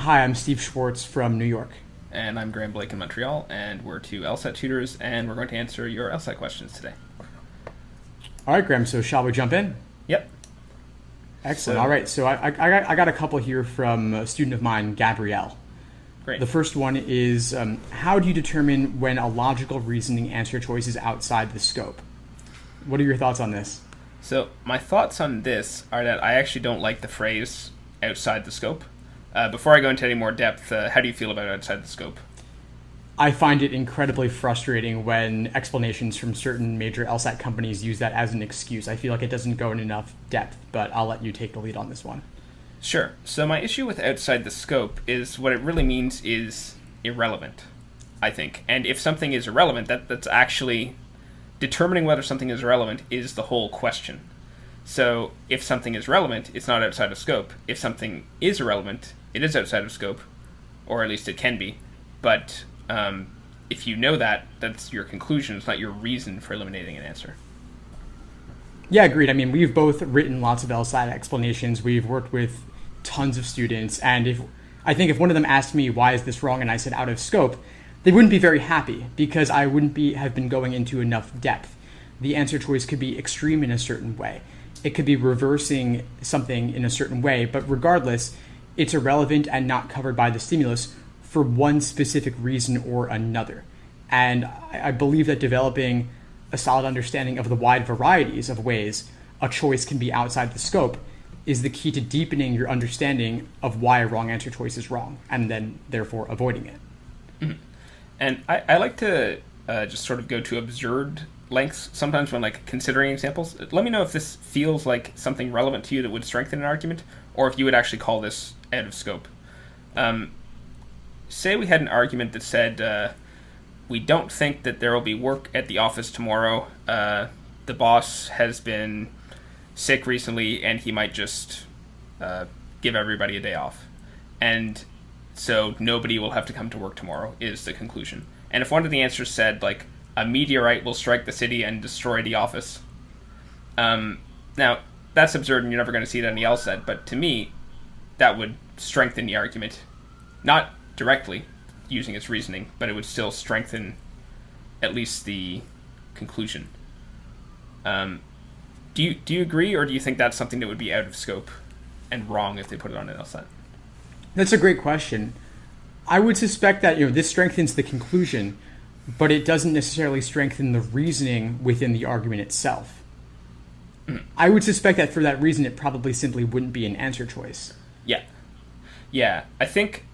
Hi, I'm Steve Schwartz from New York. And I'm Graham Blake in Montreal, and we're two LSAT tutors, and we're going to answer your LSAT questions today. All right, Graham, so shall we jump in? Yep. Excellent. All right, so I got a couple here from a student of mine, Gabrielle. Great. The first one is, how do you determine when a logical reasoning answer choice is outside the scope? What are your thoughts on this? So my thoughts on this are that I actually don't like the phrase outside the scope. Before I go into any more depth, how do you feel about outside the scope? I find it incredibly frustrating when explanations from certain major LSAT companies use that as an excuse. I feel like it doesn't go in enough depth, but I'll let you take the lead on this one. Sure. So my issue with outside the scope is what it really means is irrelevant, I think. And if something is irrelevant, that's actually determining whether something is relevant is the whole question. So if something is relevant, it's not outside of scope. If something is irrelevant, it is outside of scope, or at least it can be. But if you know that, that's your conclusion. It's not your reason for eliminating an answer. Yeah, agreed. I mean, we've both written lots of LSAT explanations. We've worked with tons of students. And I think if one of them asked me, why is this wrong? And I said out of scope, they wouldn't be very happy because I wouldn't have been going into enough depth. The answer choice could be extreme in a certain way. It could be reversing something in a certain way, but regardless, it's irrelevant and not covered by the stimulus for one specific reason or another. And I believe that developing a solid understanding of the wide varieties of ways a choice can be outside the scope is the key to deepening your understanding of why a wrong answer choice is wrong, and then therefore avoiding it. Mm-hmm. And I like to just sort of go to absurd lengths sometimes when considering examples. Let me know if this feels like something relevant to you that would strengthen an argument, or if you would actually call this out of scope. Say we had an argument that said we don't think that there will be work at the office tomorrow. The boss has been sick recently, and he might just give everybody a day off. And so nobody will have to come to work tomorrow is the conclusion. And if one of the answers said, a meteorite will strike the city and destroy the office. Now, that's absurd and you're never going to see it on the LSAT, but to me, that would strengthen the argument. Not directly using its reasoning, but it would still strengthen at least the conclusion. Do you agree, or do you think that's something that would be out of scope and wrong if they put it on an LSAT? That's a great question. I would suspect that this strengthens the conclusion, but it doesn't necessarily strengthen the reasoning within the argument itself. I would suspect that for that reason, it probably simply wouldn't be an answer choice. Yeah. I think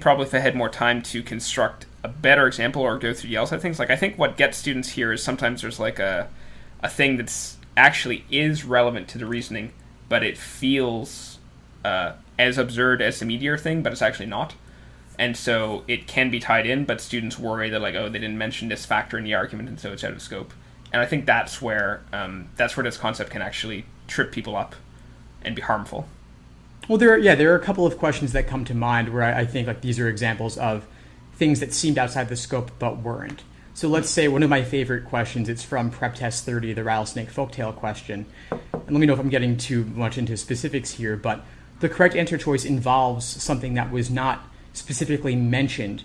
probably if I had more time to construct a better example or go through the LSAT things, I think what gets students here is sometimes there's a thing that's actually is relevant to the reasoning, but it feels as absurd as the meteor thing, but it's actually not. And so it can be tied in, but students worry that they didn't mention this factor in the argument, and so it's out of scope. And I think that's where this concept can actually trip people up and be harmful. Well, there are a couple of questions that come to mind where I think these are examples of things that seemed outside the scope but weren't. So let's say one of my favorite questions, it's from Prep Test 30, the rattlesnake folktale question. And let me know if I'm getting too much into specifics here, but the correct answer choice involves something that was not specifically mentioned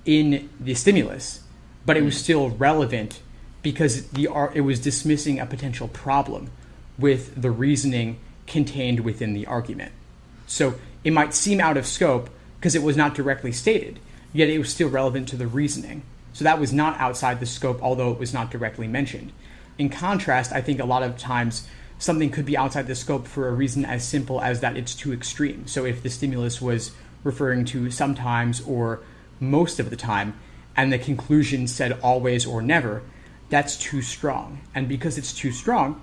in the stimulus, but it was still relevant because it was dismissing a potential problem with the reasoning contained within the argument. So it might seem out of scope because it was not directly stated, yet it was still relevant to the reasoning. So that was not outside the scope, although it was not directly mentioned. In contrast, I think a lot of times something could be outside the scope for a reason as simple as that it's too extreme. So if the stimulus was referring to sometimes or most of the time, and the conclusion said always or never, that's too strong. And because it's too strong,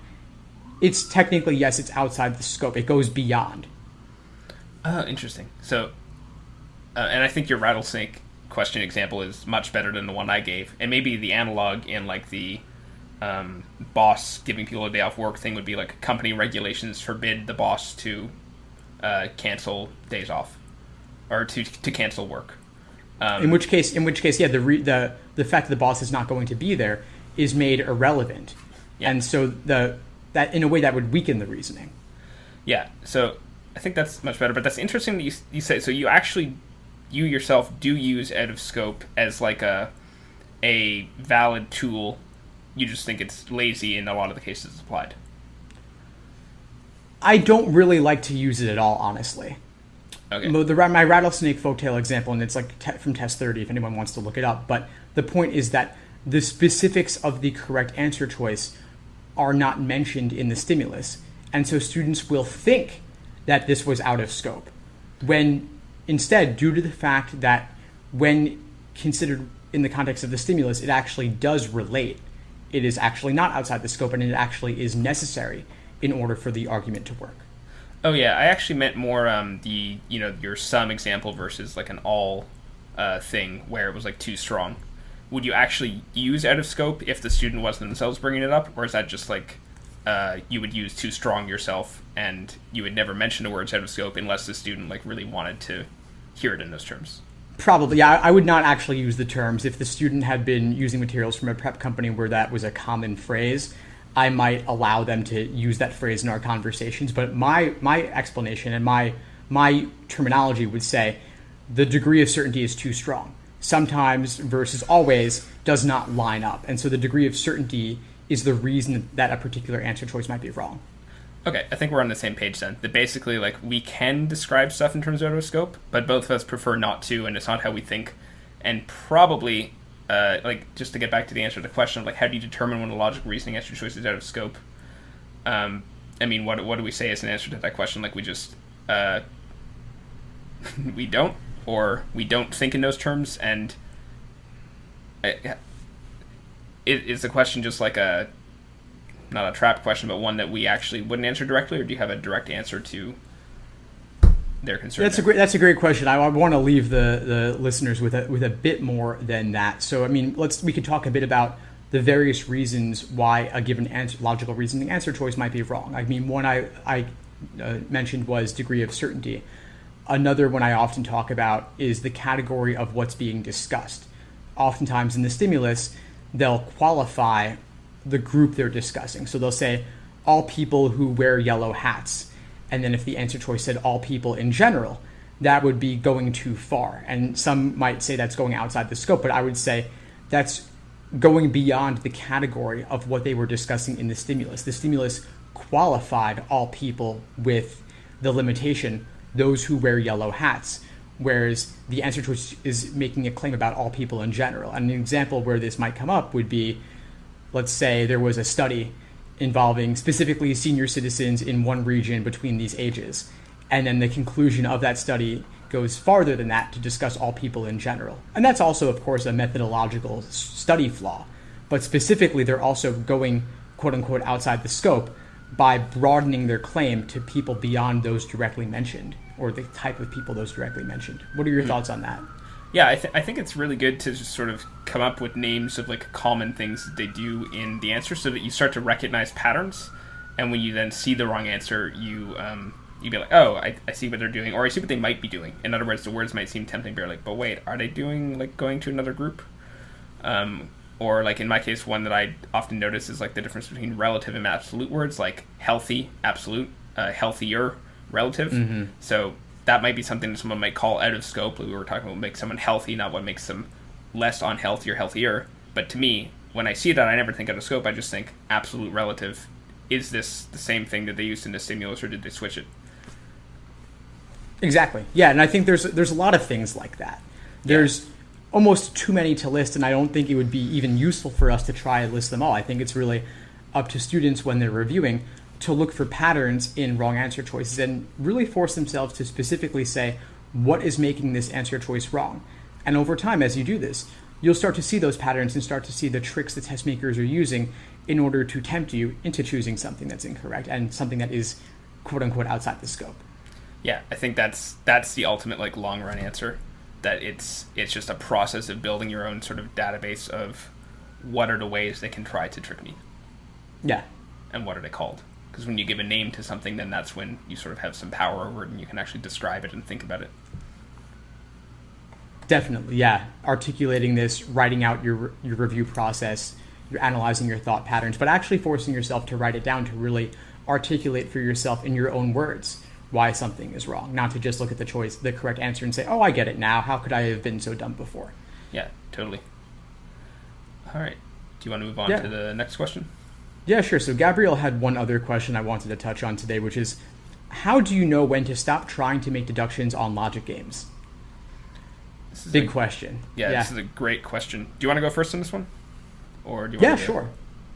it's technically, yes, it's outside the scope. It goes beyond. Interesting. So, and I think your rattlesnake question example is much better than the one I gave. And maybe the analog in the boss giving people a day off work thing would be company regulations forbid the boss to cancel days off or to cancel work. In which case, yeah, the fact that the boss is not going to be there is made irrelevant, and so that in a way that would weaken the reasoning. Yeah. So I think that's much better. But that's interesting that you say, so you yourself do use out of scope as like a valid tool. You just think it's lazy in a lot of the cases it's applied. I don't really like to use it at all, honestly. Okay. My rattlesnake folktale example, and it's like from test 30 if anyone wants to look it up, but the point is that the specifics of the correct answer choice are not mentioned in the stimulus. And so students will think that this was out of scope, when instead, due to the fact that when considered in the context of the stimulus, it actually does relate. It is actually not outside the scope, and it actually is necessary in order for the argument to work. Oh yeah, I actually meant more your sum example versus like an all thing where it was like too strong. Would you actually use out of scope if the student wasn't themselves bringing it up, or is that just like you would use too strong yourself and you would never mention the words out of scope unless the student like really wanted to hear it in those terms? Probably, yeah. I would not actually use the terms. If the student had been using materials from a prep company where that was a common phrase, I might allow them to use that phrase in our conversations. But my explanation and my terminology would say the degree of certainty is too strong. Sometimes versus always does not line up. And so the degree of certainty is the reason that a particular answer choice might be wrong. Okay, I think we're on the same page then. That basically, like, we can describe stuff in terms of out of scope, but both of us prefer not to, and it's not how we think. And probably, just to get back to the answer to the question of, like, how do you determine when a logical reasoning answer choice is out of scope? I mean, what do we say as an answer to that question? Like, we just, we don't, or we don't think in those terms, and is the question just like not a trap question, but one that we actually wouldn't answer directly, or do you have a direct answer to their concern? That's a great question. I want to leave the listeners with a bit more than that. So, I mean, we could talk a bit about the various reasons why a given logical reasoning answer choice might be wrong. I mean, one I mentioned was degree of certainty. Another one I often talk about is the category of what's being discussed. Oftentimes in the stimulus, they'll qualify the group they're discussing. So they'll say all people who wear yellow hats. And then if the answer choice said all people in general, that would be going too far. And some might say that's going outside the scope, but I would say that's going beyond the category of what they were discussing in the stimulus. The stimulus qualified all people with the limitation, those who wear yellow hats, whereas the answer choice is making a claim about all people in general. And an example where this might come up would be, let's say there was a study involving specifically senior citizens in one region between these ages. And then the conclusion of that study goes farther than that to discuss all people in general. And that's also, of course, a methodological study flaw. But specifically, they're also going, quote unquote, outside the scope by broadening their claim to people beyond those directly mentioned, or the type of people those directly mentioned. What are your thoughts on that? Yeah, I think it's really good to just sort of come up with names of like common things that they do in the answer, so that you start to recognize patterns, and when you then see the wrong answer, you'd be like, oh, I see what they're doing, or I see what they might be doing. In other words, the words might seem tempting, but you're like, but wait, are they doing like going to another group? Or like in my case, one that I often notice is like the difference between relative and absolute words, like healthy, absolute, healthier, relative. Mm-hmm. So that might be something that someone might call out of scope. We were talking about what makes someone healthy, not what makes them less unhealthy or healthier. But to me, when I see that, I never think out of scope. I just think absolute, relative. Is this the same thing that they used in the stimulus, or did they switch it? Exactly. Yeah, and I think there's a lot of things like that. There's almost too many to list, and I don't think it would be even useful for us to try and list them all. I think it's really up to students when they're reviewing to look for patterns in wrong answer choices and really force themselves to specifically say, what is making this answer choice wrong? And over time, as you do this, you'll start to see those patterns and start to see the tricks the test makers are using in order to tempt you into choosing something that's incorrect and something that is, quote unquote, outside the scope. Yeah, I think that's the ultimate like long run answer. That it's just a process of building your own sort of database of what are the ways they can try to trick me. Yeah. And what are they called? Because when you give a name to something, then that's when you sort of have some power over it and you can actually describe it and think about it. Definitely, yeah. Articulating this, writing out your review process, you're analyzing your thought patterns, but actually forcing yourself to write it down to really articulate for yourself in your own words. why something is wrong, not to just look at the correct answer and say, oh, I get it now. How could I have been so dumb before? Yeah, totally. All right. Do you want to move on to the next question? Yeah, sure. So Gabrielle had one other question I wanted to touch on today, which is, how do you know when to stop trying to make deductions on logic games? Big question. Yeah, this is a great question. Do you want to go first on this one? Or do you want sure.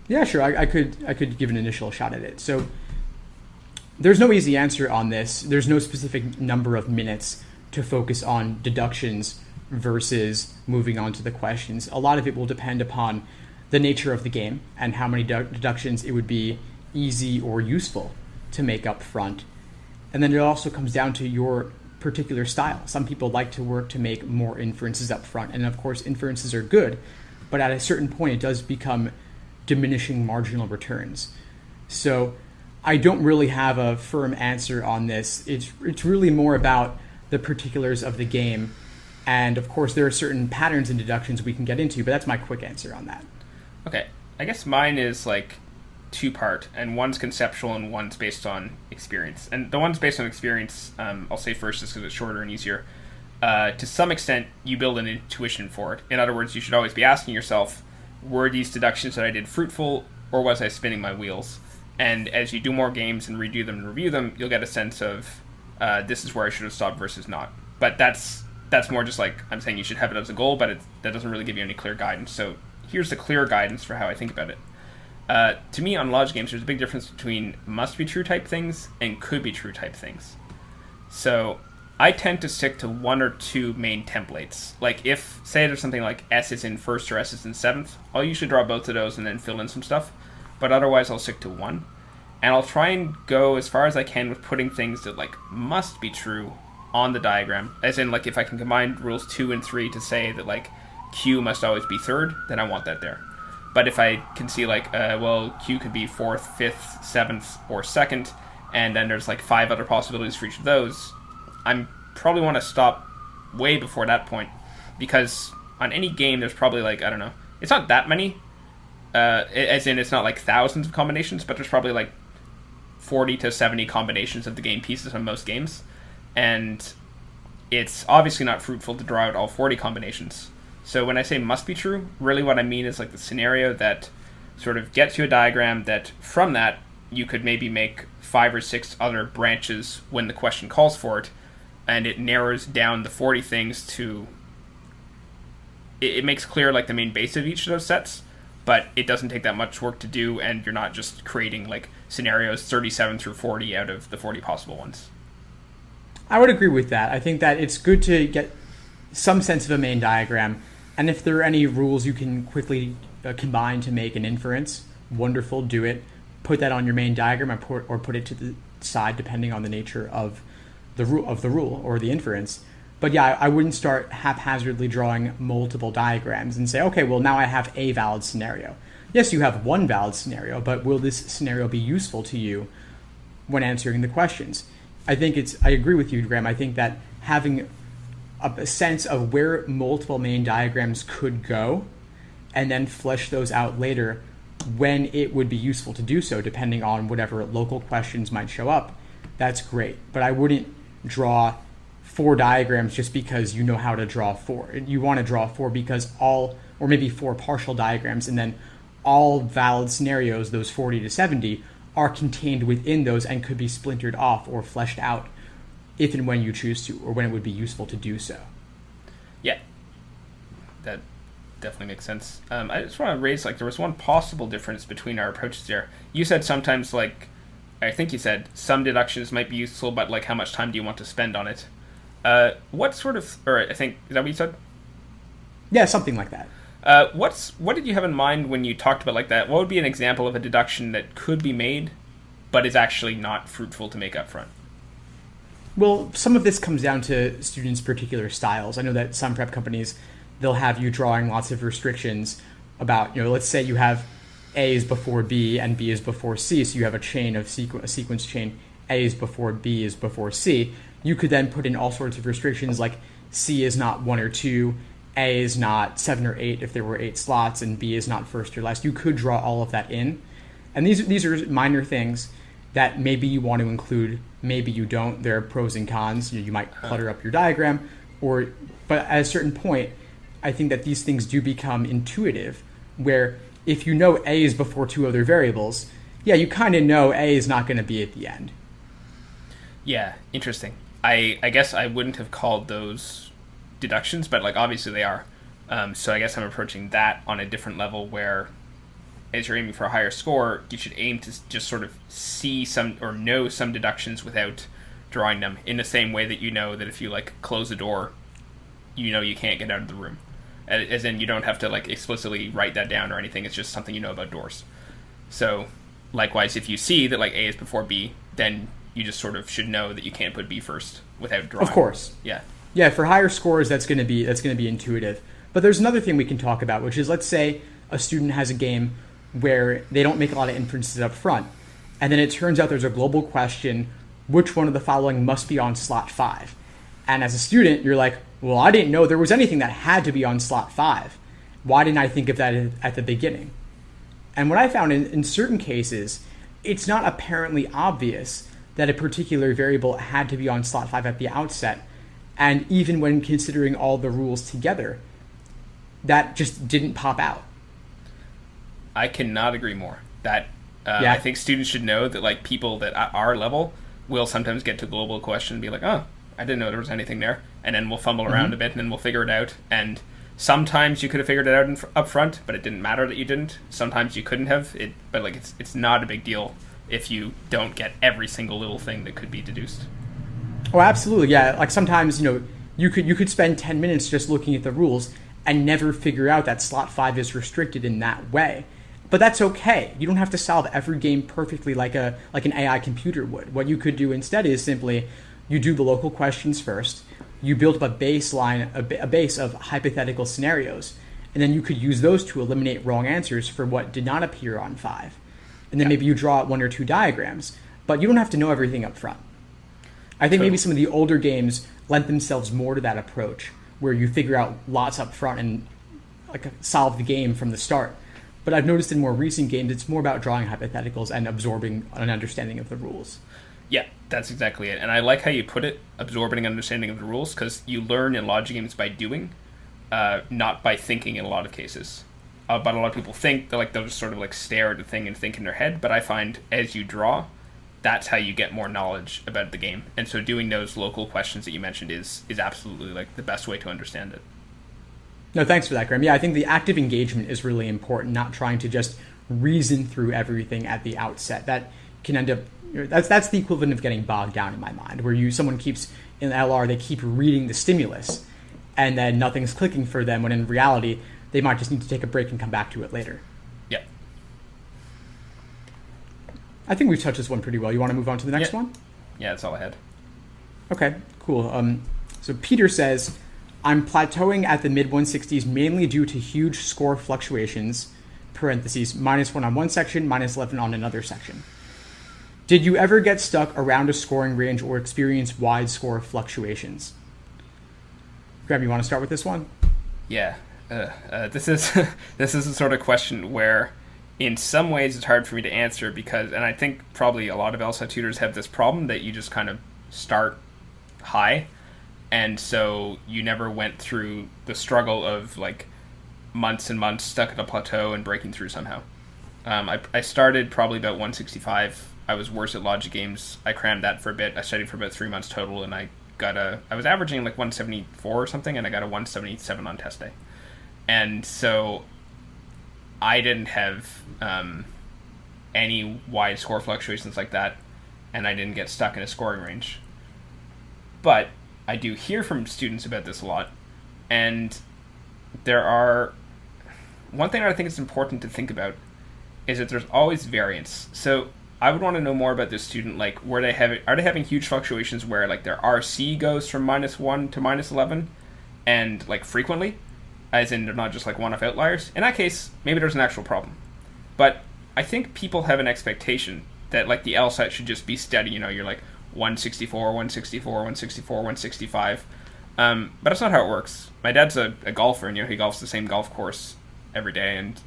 Yeah, sure. I could give an initial shot at it. So there's no easy answer on this. There's no specific number of minutes to focus on deductions versus moving on to the questions. A lot of it will depend upon the nature of the game and how many deductions it would be easy or useful to make up front. And then it also comes down to your particular style. Some people like to work to make more inferences up front. And of course, inferences are good, but at a certain point, it does become diminishing marginal returns. So I don't really have a firm answer on this. It's really more about the particulars of the game. And of course, there are certain patterns and deductions we can get into, but that's my quick answer on that. Okay. I guess mine is like two-part, and one's conceptual and one's based on experience. And the one's based on experience, I'll say first just because it's shorter and easier. To some extent, you build an intuition for it. In other words, you should always be asking yourself, were these deductions that I did fruitful, or was I spinning my wheels? And as you do more games and redo them and review them, you'll get a sense of this is where I should have stopped versus not. But that's more just like, I'm saying you should have it as a goal, but that doesn't really give you any clear guidance. So here's the clear guidance for how I think about it. To me, on logic games, there's a big difference between must-be-true type things and could-be-true type things. So I tend to stick to one or two main templates. Like if, say there's something like S is in first or S is in seventh, I'll usually draw both of those and then fill in some stuff. But otherwise, I'll stick to one. And I'll try and go as far as I can with putting things that like must be true on the diagram. As in, like, if I can combine rules 2 and 3 to say that like Q must always be third, then I want that there. But if I can see like, well, Q could be fourth, fifth, seventh, or second, and then there's like 5 other possibilities for each of those, I'm probably want to stop way before that point, because on any game there's probably like, I don't know, it's not that many, as in it's not like thousands of combinations, but there's probably like 40 to 70 combinations of the game pieces on most games, and it's obviously not fruitful to draw out all 40 combinations. So when I say must be true, really what I mean is like the scenario that sort of gets you a diagram that from that you could maybe make 5 or 6 other branches when the question calls for it, and it narrows down the 40 things to... It makes clear like the main base of each of those sets, but it doesn't take that much work to do, and you're not just creating like scenarios 37 through 40 out of the 40 possible ones. I would agree with that. I think that it's good to get some sense of a main diagram, and if there are any rules you can quickly combine to make an inference, wonderful, do it. Put that on your main diagram or put it to the side depending on the nature of the rule or the inference. But yeah, I wouldn't start haphazardly drawing multiple diagrams and say, okay, well now I have a valid scenario. Yes, you have one valid scenario, but will this scenario be useful to you when answering the questions? I agree with you, Graham. I think that having a sense of where multiple main diagrams could go and then flesh those out later when it would be useful to do so, depending on whatever local questions might show up, that's great. But I wouldn't draw 4 diagrams just because you know how to draw 4. You want to draw 4 because or maybe 4 partial diagrams, and then all valid scenarios, those 40 to 70, are contained within those and could be splintered off or fleshed out if and when you choose to, or when it would be useful to do so. Yeah, that definitely makes sense. I just want to raise, like, there was one possible difference between our approaches there. You said sometimes, like, I think you said some deductions might be useful, but, like, how much time do you want to spend on it? What sort of, or I think, is that what you said? Yeah, something like that. What did you have in mind when you talked about like that? What would be an example of a deduction that could be made, but is actually not fruitful to make up front? Well, some of this comes down to students' particular styles. I know that some prep companies, they'll have you drawing lots of restrictions about, let's say you have A is before B and B is before C, so you have a chain of a sequence chain, A is before B is before C. You could then put in all sorts of restrictions like C is not 1 or 2, A is not 7 or 8 if there were 8 slots, and B is not first or last. You could draw all of that in. And these are minor things, that maybe you want to include, maybe you don't. There are pros and cons. You might clutter up your diagram, but at a certain point, I think that these things do become intuitive, where if you know A is before two other variables, yeah, you kind of know A is not going to be at the end. Yeah, interesting. I guess I wouldn't have called those deductions, but like obviously they are. So I guess I'm approaching that on a different level where, as you're aiming for a higher score, you should aim to just sort of see some or know some deductions without drawing them, in the same way that you know that if you like close a door, you know you can't get out of the room. As in, you don't have to like explicitly write that down or anything. It's just something you know about doors. So likewise, if you see that like A is before B, then you just sort of should know that you can't put B first without drawing. Of course. Yeah, for higher scores, that's going to be intuitive. But there's another thing we can talk about, which is, let's say a student has a game where they don't make a lot of inferences up front, and then it turns out there's a global question, which one of the following must be on slot 5? And as a student, you're like, well, I didn't know there was anything that had to be on slot 5. Why didn't I think of that at the beginning? And what I found in certain cases, it's not apparently obvious that a particular variable had to be on slot 5 at the outset. And even when considering all the rules together, that just didn't pop out. I cannot agree more. I think students should know that like people that at our level will sometimes get to global question and be like, oh, I didn't know there was anything there. And then we'll fumble around a bit and then we'll figure it out. And sometimes you could have figured it out up front, but it didn't matter that you didn't. Sometimes you couldn't have. But like it's not a big deal if you don't get every single little thing that could be deduced. Oh, absolutely. Yeah. Like sometimes, you could spend 10 minutes just looking at the rules and never figure out that slot 5 is restricted in that way. But that's okay. You don't have to solve every game perfectly like an AI computer would. What you could do instead is simply you do the local questions first. You build up a baseline, a base of hypothetical scenarios, and then you could use those to eliminate wrong answers for what did not appear on 5. And then maybe you draw out 1 or 2 diagrams, but you don't have to know everything up front. I think maybe some of the older games lent themselves more to that approach, where you figure out lots up front and like solve the game from the start. But I've noticed in more recent games, it's more about drawing hypotheticals and absorbing an understanding of the rules. Yeah, that's exactly it. And I like how you put it, absorbing an understanding of the rules, because you learn in logic games by doing, not by thinking in a lot of cases. But a lot of people think that like they'll just sort of like stare at the thing and think in their head. But I find as you draw, that's how you get more knowledge about the game. And so doing those local questions that you mentioned is absolutely like the best way to understand it. No, thanks for that, Graham. Yeah, I think the active engagement is really important, not trying to just reason through everything at the outset. That can end up, that's the equivalent of getting bogged down in my mind, where someone keeps, in LR, they keep reading the stimulus, and then nothing's clicking for them, when in reality, they might just need to take a break and come back to it later. Yeah. I think we've touched this one pretty well. You want to move on to the next one? Yeah, that's all I had. Okay, cool. So Peter says, I'm plateauing at the mid-160s mainly due to huge score fluctuations, parentheses, -1 on one section, -11 on another section. Did you ever get stuck around a scoring range or experience wide score fluctuations? Graham, you want to start with this one? Yeah. This is this is the sort of question where in some ways it's hard for me to answer because, and I think probably a lot of LSAT tutors have this problem that you just kind of start high, and so you never went through the struggle of like months and months stuck at a plateau and breaking through somehow. I started probably about 165. I was worse at logic games. I crammed that for a bit. I studied for about 3 months total, and I was averaging like 174 or something, and I got a 177 on test day. And so I didn't have any wide score fluctuations like that, and I didn't get stuck in a scoring range. But I do hear from students about this a lot, and one thing that I think is important to think about is that there's always variance. So I would want to know more about this student, like are they having huge fluctuations where like their RC goes from -1 to -11 and like frequently, as in they're not just like one-off outliers? In that case, maybe there's an actual problem. But I think people have an expectation that like the LSAT should just be steady. You're like 164, 164, 164, 165. But that's not how it works. My dad's a golfer, and he golfs the same golf course every day, and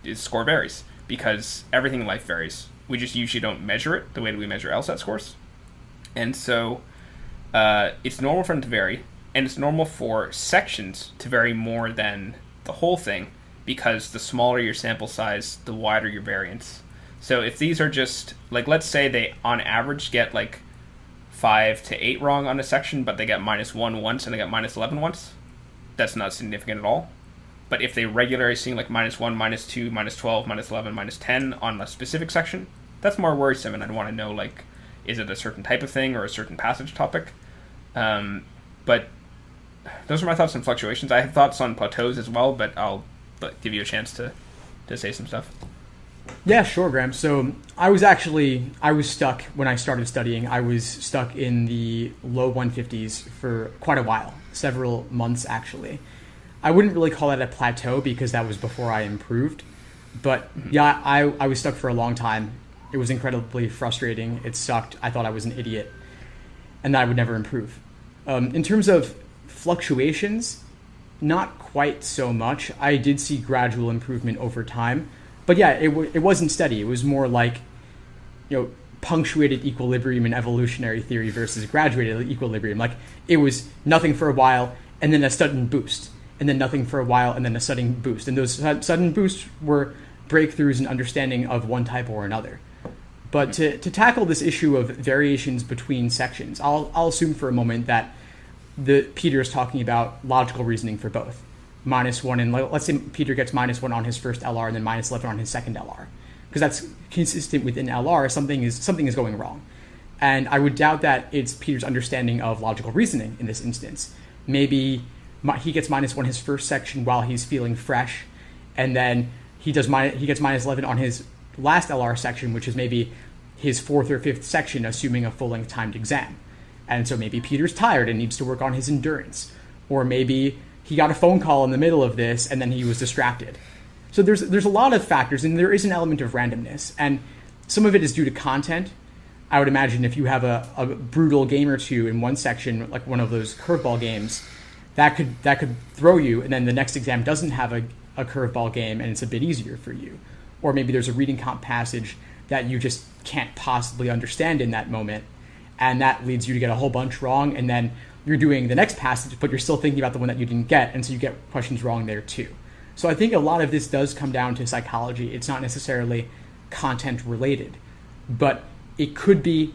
his score varies because everything in life varies. we just usually don't measure it the way that we measure LSAT scores. And so it's normal for them to vary, and it's normal for sections to vary more than the whole thing, because the smaller your sample size, the wider your variance. So if these are just, like, let's say they on average get like 5 to 8 wrong on a section, but they get -1 once and they get -11 once, that's not significant at all. But if they regularly seeing like -1, -2, -12, -11, -10 on a specific section, that's more worrisome, and I'd want to know, like, is it a certain type of thing or a certain passage topic? But those are my thoughts on fluctuations. I have thoughts on plateaus as well, but I'll give you a chance to say some stuff. Yeah, sure, Graham. So I was stuck when I started studying. I was stuck in the low 150s for quite a while, several months actually. I wouldn't really call that a plateau because that was before I improved. But yeah, I was stuck for a long time. It was incredibly frustrating. It sucked. I thought I was an idiot and that I would never improve. In terms of fluctuations, not quite so much. I did see gradual improvement over time. But yeah, it wasn't steady. It was more like, punctuated equilibrium in evolutionary theory versus graduated equilibrium. Like, it was nothing for a while and then a sudden boost, and then nothing for a while and then a sudden boost. And those sudden boosts were breakthroughs in understanding of one type or another. But to tackle this issue of variations between sections, I'll assume for a moment that Peter is talking about logical reasoning for both. -1, and let's say Peter gets -1 on his first LR and then -11 on his second LR, because that's consistent within LR. Something is going wrong, and I would doubt that it's Peter's understanding of logical reasoning in this instance. Maybe he gets -1 his first section while he's feeling fresh, and then he gets -11 on his last LR section, which is maybe his 4th or 5th section, assuming a full-length timed exam. And so maybe Peter's tired and needs to work on his endurance, or maybe he got a phone call in the middle of this and then he was distracted. So there's a lot of factors, and there is an element of randomness, and some of it is due to content. I would imagine if you have a brutal game or two in one section, like one of those curveball games, that could throw you, and then the next exam doesn't have a curveball game and it's a bit easier for you. Or maybe there's a reading comp passage that you just can't possibly understand in that moment, and that leads you to get a whole bunch wrong, and then you're doing the next passage, but you're still thinking about the one that you didn't get, and so you get questions wrong there too. So I think a lot of this does come down to psychology. It's not necessarily content related, but it could be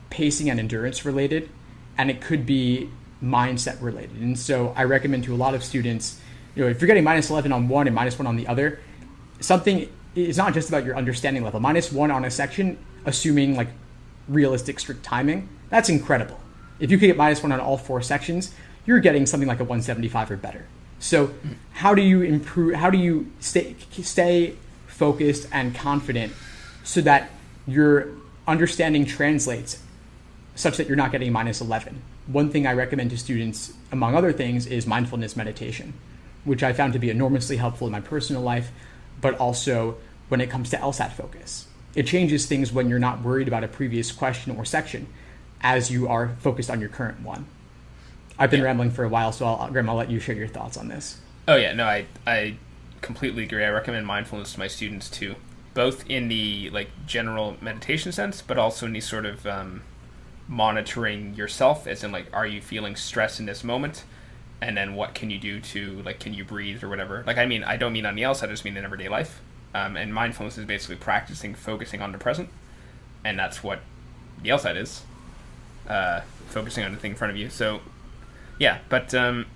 pacing and endurance related, and it could be mindset related. And so I recommend to a lot of students, if you're getting -11 on one and -1 on the other, it's not just about your understanding level. -1 on a section, assuming like realistic strict timing, that's incredible. If you could get -1 on all 4 sections, you're getting something like a 175 or better. So how do you improve? How do you stay focused and confident so that your understanding translates such that you're not getting -11? One thing I recommend to students, among other things, is mindfulness meditation, which I found to be enormously helpful in my personal life, but also when it comes to LSAT focus. It changes things when you're not worried about a previous question or section, as you are focused on your current one. I've been rambling for a while, so Graham, I'll let you share your thoughts on this. Oh yeah, no, I completely agree. I recommend mindfulness to my students too, both in the like general meditation sense, but also in the sort of monitoring yourself, as in like, are you feeling stress in this moment? And then what can you do to, like, can you breathe or whatever? Like, I mean, I don't mean on the outside, I just mean in everyday life. And mindfulness is basically practicing focusing on the present, and that's what the outside is. Focusing on the thing in front of you. So yeah, but and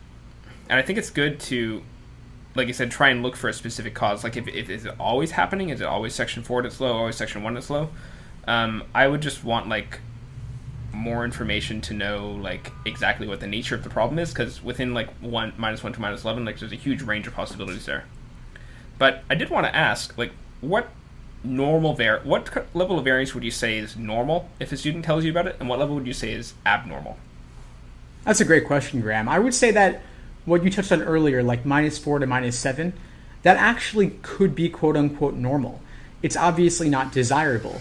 I think it's good to, like you said, try and look for a specific cause. Like, if is it always happening? Is it always section 4 that's low, always section 1 that's low? I would just want like more information to know like exactly what the nature of the problem is, because within like -1 to -11, like, there's a huge range of possibilities there. But I did want to ask, like, what level of variance would you say is normal if a student tells you about it, and what level would you say is abnormal? That's a great question, Graham. I would say that what you touched on earlier, like -4 to -7, that actually could be quote unquote normal. It's obviously not desirable,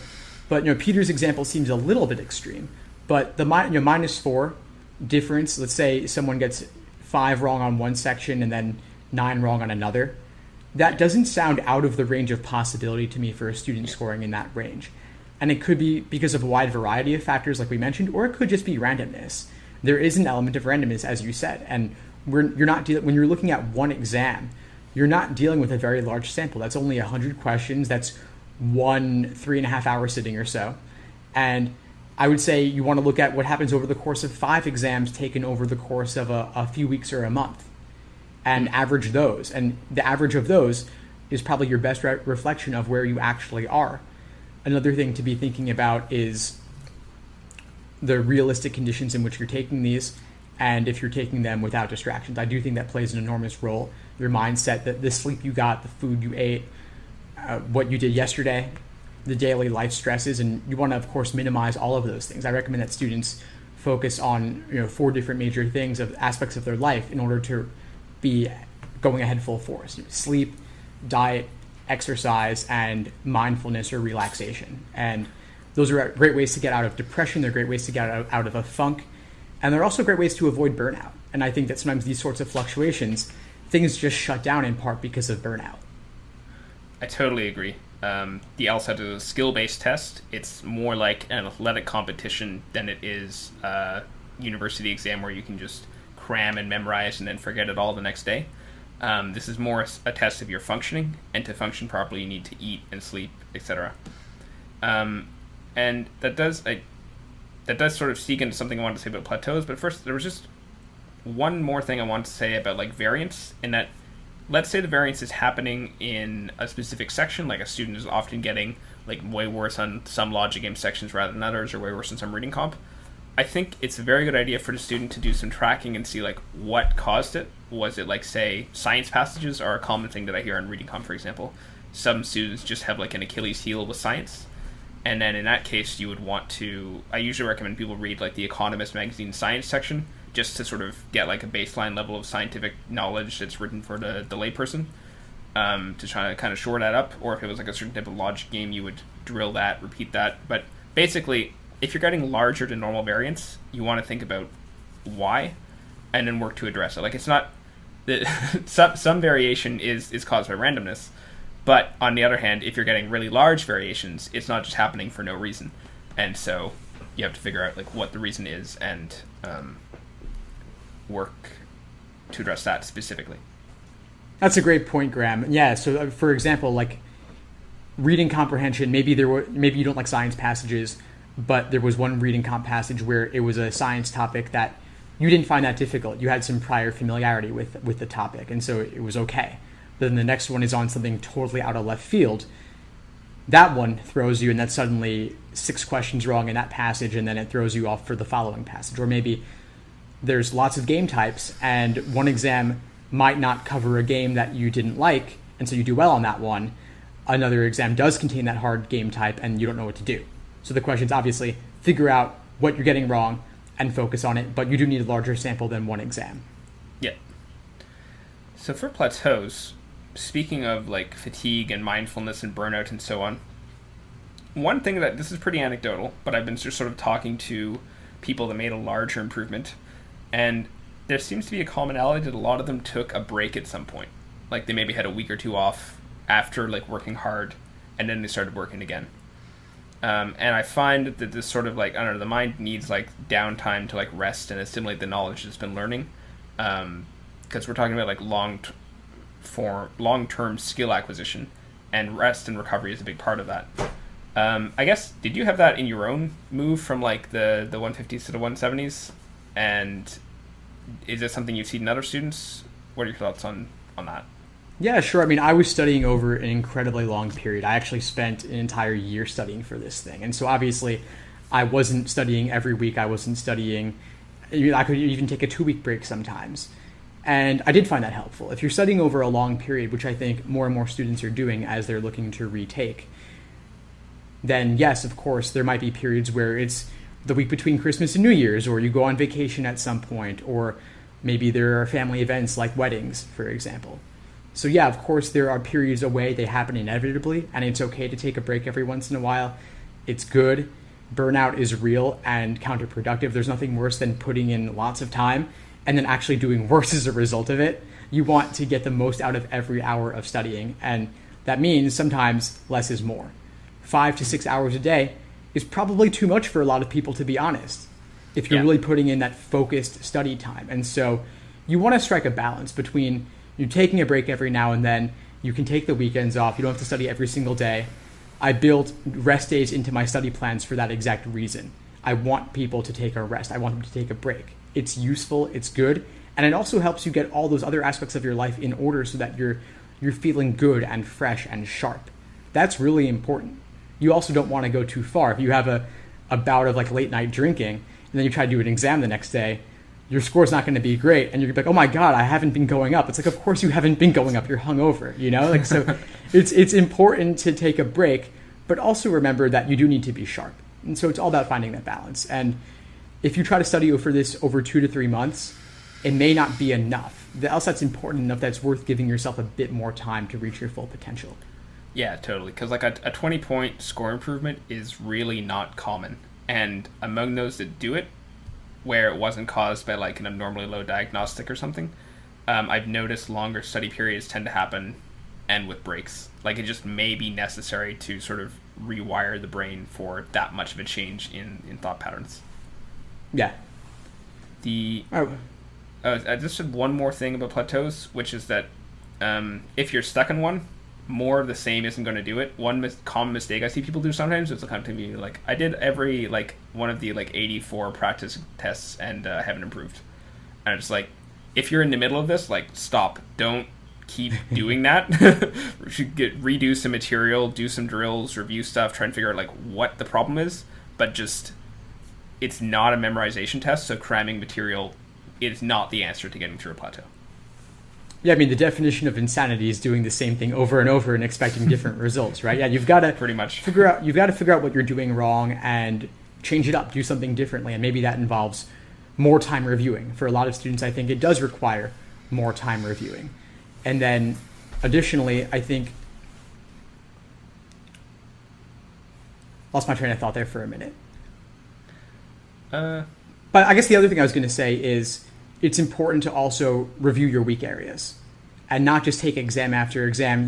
but Peter's example seems a little bit extreme. But the -4 difference, let's say someone gets 5 wrong on one section and then 9 wrong on another, that doesn't sound out of the range of possibility to me for a student scoring in that range. And it could be because of a wide variety of factors like we mentioned, or it could just be randomness. There is an element of randomness, as you said, and when you're looking at one exam, you're not dealing with a very large sample. That's only 100 questions. That's 3.5 hour sitting or so. And I would say you want to look at what happens over the course of 5 exams taken over the course of a few weeks or a month and average those. And the average of those is probably your best reflection of where you actually are. Another thing to be thinking about is the realistic conditions in which you're taking these, and if you're taking them without distractions. I do think that plays an enormous role. Your mindset, the sleep you got, the food you ate, what you did yesterday, the daily life stresses, and you want to, of course, minimize all of those things. I recommend that students focus on 4 different major things of aspects of their life in order to be going ahead full force: sleep, diet, exercise, and mindfulness or relaxation. And those are great ways to get out of depression. They're great ways to get out of a funk. And they're also great ways to avoid burnout. And I think that sometimes these sorts of fluctuations, things just shut down in part because of burnout. I totally agree. The LSAT is a skill-based test. It's more like an athletic competition than it is a university exam where you can just cram and memorize and then forget it all the next day. This is more a test of your functioning, and to function properly you need to eat and sleep, etc. And that does sort of seek into something I wanted to say about plateaus, but first there was just one more thing I wanted to say about like variance, in that let's say the variance is happening in a specific section, like a student is often getting like way worse on some logic game sections rather than others, or way worse in some reading comp. I think it's a very good idea for the student to do some tracking and see like what caused it. Was it like, say, science passages are a common thing that I hear on reading comp, for example. Some students just have like an Achilles heel with science. And then in that case, you would want to, I usually recommend people read like the Economist magazine science section, just to sort of get like a baseline level of scientific knowledge that's written for the layperson, to try to kind of shore that up. Or if it was like a certain type of logic game, you would drill that, repeat that. But basically, if you're getting larger than normal variance, you want to think about why, and then work to address it. Like, it's not, some variation is caused by randomness. But on the other hand, if you're getting really large variations, it's not just happening for no reason. And so you have to figure out like what the reason is and work to address that specifically. That's a great point, Graham. Yeah, so for example, like reading comprehension, maybe you don't like science passages, but there was one reading comp passage where it was a science topic that you didn't find that difficult. You had some prior familiarity with the topic, and so it was okay. Then the next one is on something totally out of left field. That one throws you, and that's suddenly 6 questions wrong in that passage, and then it throws you off for the following passage. Or maybe there's lots of game types, and one exam might not cover a game that you didn't like, and so you do well on that one. Another exam does contain that hard game type, and you don't know what to do. So the question is obviously figure out what you're getting wrong and focus on it, but you do need a larger sample than one exam. Yeah. So for plateaus, speaking of like fatigue and mindfulness and burnout and so on, one thing that, this is pretty anecdotal, but I've been just sort of talking to people that made a larger improvement, and there seems to be a commonality that a lot of them took a break at some point. Like they maybe had a week or 2 off after like working hard, and then they started working again. And I find that this sort of like, I don't know, the mind needs like downtime to like rest and assimilate the knowledge it's been learning. Because we're talking about like long-term skill acquisition, and rest and recovery is a big part of that. I guess, did you have that in your own move from like the 150s to the 170s? And is it something you've seen in other students? What are your thoughts on that? Yeah, sure. I mean, I was studying over an incredibly long period. I actually spent an entire year studying for this thing. And so obviously I wasn't studying every week. I wasn't studying, I could even take a 2-week break sometimes. And I did find that helpful. If you're studying over a long period, which I think more and more students are doing as they're looking to retake, then yes, of course, there might be periods where it's the week between Christmas and New Year's, or you go on vacation at some point, or maybe there are family events like weddings, for example. So yeah, of course, there are periods away. They happen inevitably, and it's okay to take a break every once in a while. It's good. Burnout is real and counterproductive. There's nothing worse than putting in lots of time and then actually doing worse as a result of it. You want to get the most out of every hour of studying, and that means sometimes less is more. 5 to 6 hours a day is probably too much for a lot of people, to be honest, if you're really putting in that focused study time. And so you want to strike a balance between you taking a break every now and then. You can take the weekends off. You don't have to study every single day. I build rest days into my study plans for that exact reason. I want people to take a rest. I want them to take a break. It's useful, it's good, and it also helps you get all those other aspects of your life in order so that you're feeling good and fresh and sharp. That's really important. You also don't want to go too far. If you have a bout of like late night drinking and then you try to do an exam the next day, your score's not going to be great, and you're like, oh my God, I haven't been going up. It's like, of course you haven't been going up. You're hungover, you know? Like, so it's important to take a break, but also remember that you do need to be sharp. And so it's all about finding that balance. And if you try to study for this over 2 to 3 months, it may not be enough. The LSAT's important enough that it's worth giving yourself a bit more time to reach your full potential. Yeah, totally. Because like a 20-point score improvement is really not common. And among those that do it, where it wasn't caused by like an abnormally low diagnostic or something, I've noticed longer study periods tend to happen and with breaks. Like it just may be necessary to sort of rewire the brain for that much of a change in thought patterns. Yeah. I just said one more thing about plateaus, which is that if you're stuck in one, more of the same isn't going to do it. One common mistake I see people do sometimes is kind of be like, I did every like one of the like 84 practice tests and haven't improved. And I'm just like, if you're in the middle of this, like stop, don't keep doing that. You should redo some material, do some drills, review stuff, try and figure out like what the problem is. But just, it's not a memorization test, so cramming material is not the answer to getting through a plateau. Yeah, I mean, the definition of insanity is doing the same thing over and over and expecting different results, right? Yeah, you've got to pretty much figure out what you're doing wrong and change it up, do something differently, and maybe that involves more time reviewing. For a lot of students, I think it does require more time reviewing. And then, additionally, I think lost my train of thought there for a minute. But I guess the other thing I was going to say is it's important to also review your weak areas and not just take exam after exam,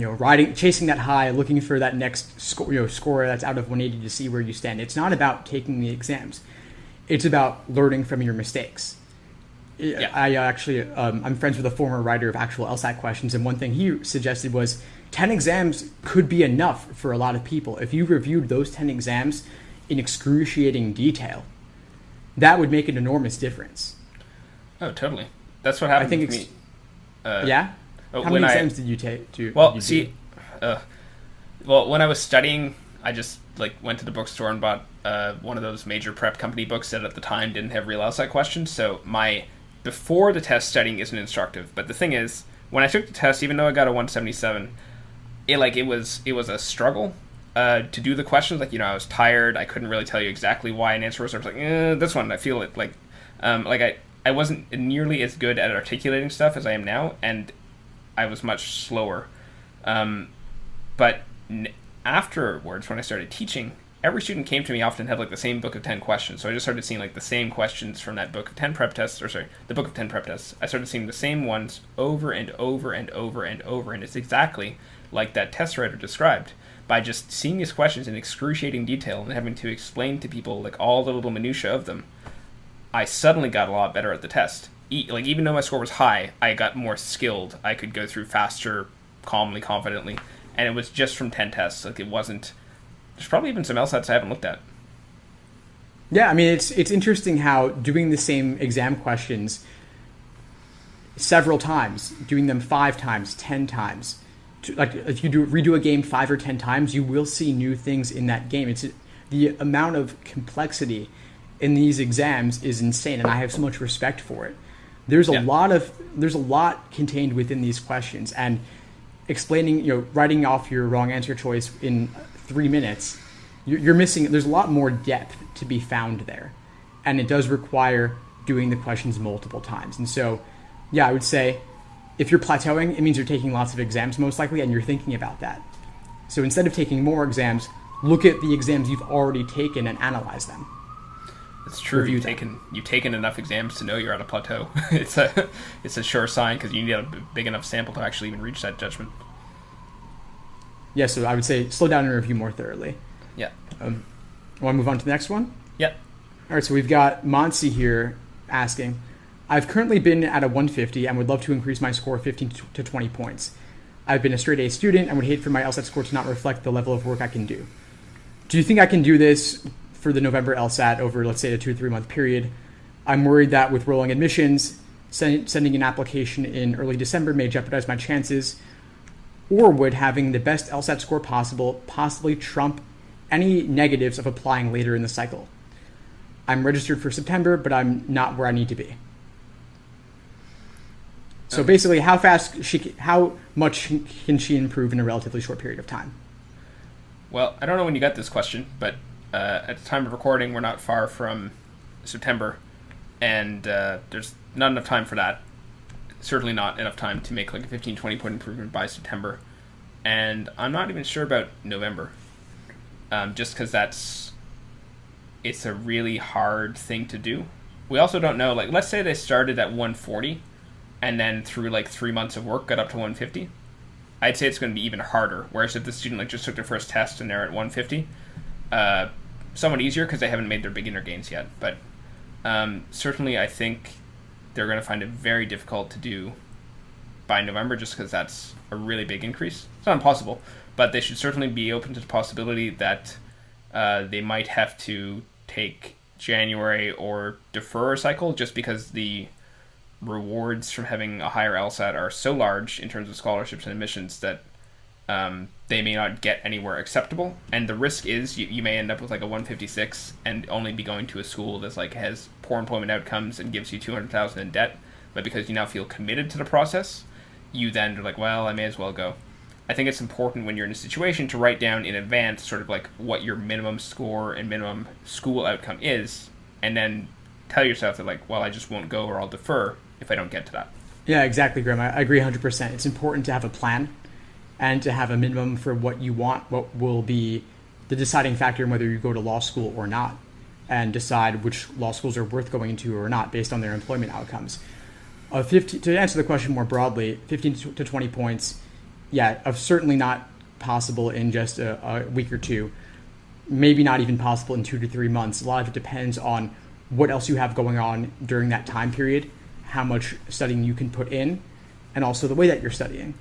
chasing that high, looking for that next score that's out of 180 to see where you stand. It's not about taking the exams. It's about learning from your mistakes. Yeah. I'm friends with a former writer of actual LSAT questions, and one thing he suggested was 10 exams could be enough for a lot of people. If you reviewed those 10 exams in excruciating detail, that would make an enormous difference. Oh, totally. That's what happened to me. Yeah? How many exams did you take? When I was studying, I just went to the bookstore and bought one of those major prep company books that at the time didn't have real LSAT questions. So my before the test studying isn't instructive. But the thing is, when I took the test, even though I got a 177, it was a struggle to do the questions. I was tired. I couldn't really tell you exactly why an answer was. I was like, this one, I feel it. I wasn't nearly as good at articulating stuff as I am now, and I was much slower. But afterwards, when I started teaching, every student came to me often had the same book of 10 questions. So I just started seeing the same questions from that book of 10 prep tests, the book of 10 prep tests. I started seeing the same ones over and over and over and over, and it's exactly like that test writer described. By just seeing these questions in excruciating detail and having to explain to people all the little minutiae of them, I suddenly got a lot better at the test. Even though my score was high, I got more skilled. I could go through faster, calmly, confidently. And it was just from 10 tests. It wasn't... There's probably even some LSATs I haven't looked at. Yeah, I mean, it's interesting how doing the same exam questions several times, doing them 5 times, 10 times, if you redo a game 5 or 10 times, you will see new things in that game. It's the amount of complexity in these exams is insane, and I have so much respect for it. There's a lot contained within these questions, and explaining, writing off your wrong answer choice in 3 minutes, you're missing. There's a lot more depth to be found there, and it does require doing the questions multiple times. And so, yeah, I would say if you're plateauing, it means you're taking lots of exams most likely, and you're thinking about that. So instead of taking more exams, look at the exams you've already taken and analyze them. It's true. You've taken enough exams to know you're at a plateau. It's a sure sign because you need a big enough sample to actually even reach that judgment. Yeah, so I would say slow down and review more thoroughly. Yeah. Want to move on to the next one? Yep. All right, so we've got Monsi here asking, I've currently been at a 150 and would love to increase my score 15 to 20 points. I've been a straight A student and would hate for my LSAT score to not reflect the level of work I can do. Do you think I can do this for the November LSAT over, let's say, a 2 to 3 month period? I'm worried that with rolling admissions, sending an application in early December may jeopardize my chances, or would having the best LSAT score possible possibly trump any negatives of applying later in the cycle? I'm registered for September, but I'm not where I need to be. So basically, how much can she improve in a relatively short period of time? Well, I don't know when you got this question, but at the time of recording, we're not far from September, and there's not enough time for that. Certainly not enough time to make like a 15, 20 point improvement by September. And I'm not even sure about November, just because it's a really hard thing to do. We also don't know, like, let's say they started at 140 and then through like 3 months of work got up to 150. I'd say it's going to be even harder. Whereas if the student like just took their first test and they're at 150, somewhat easier because they haven't made their beginner gains yet. But certainly I think they're going to find it very difficult to do by November just because that's a really big increase. It's not impossible, but they should certainly be open to the possibility that they might have to take January or defer a cycle just because the rewards from having a higher LSAT are so large in terms of scholarships and admissions that they may not get anywhere acceptable. And the risk is you may end up with like a 156 and only be going to a school that's like has poor employment outcomes and gives you $200,000 in debt. But because you now feel committed to the process, you then are like, well, I may as well go. I think it's important when you're in a situation to write down in advance sort of like what your minimum score and minimum school outcome is, and then tell yourself that like, well, I just won't go or I'll defer if I don't get to that. Yeah, exactly, Graham. I agree 100%. It's important to have a plan and to have a minimum for what you want, what will be the deciding factor in whether you go to law school or not, and decide which law schools are worth going to or not based on their employment outcomes. To answer the question more broadly, 15 to 20 points, certainly not possible in just a week or two, maybe not even possible in 2 to 3 months. A lot of it depends on what else you have going on during that time period, how much studying you can put in, and also the way that you're studying.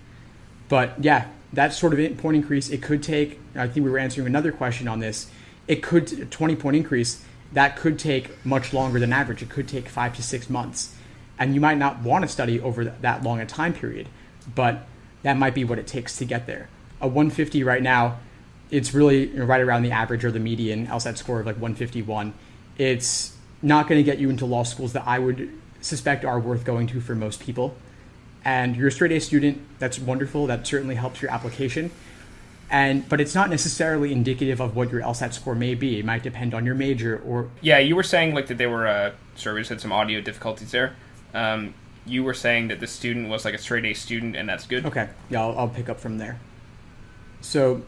But yeah, that sort of point increase, it could take, I think we were answering another question on this, a 20 point increase, that could take much longer than average. It could take 5 to 6 months. And you might not want to study over that long a time period, but that might be what it takes to get there. A 150 right now, it's really right around the average or the median LSAT score of like 151. It's not going to get you into law schools that I would suspect are worth going to for most people. And you're a straight A student, that's wonderful. That certainly helps your application. But it's not necessarily indicative of what your LSAT score may be. It might depend on your major or... Yeah, you were saying like that they were, sorry, we just had some audio difficulties there. You were saying that the student was like a straight A student, and that's good. Okay, yeah, I'll pick up from there. So,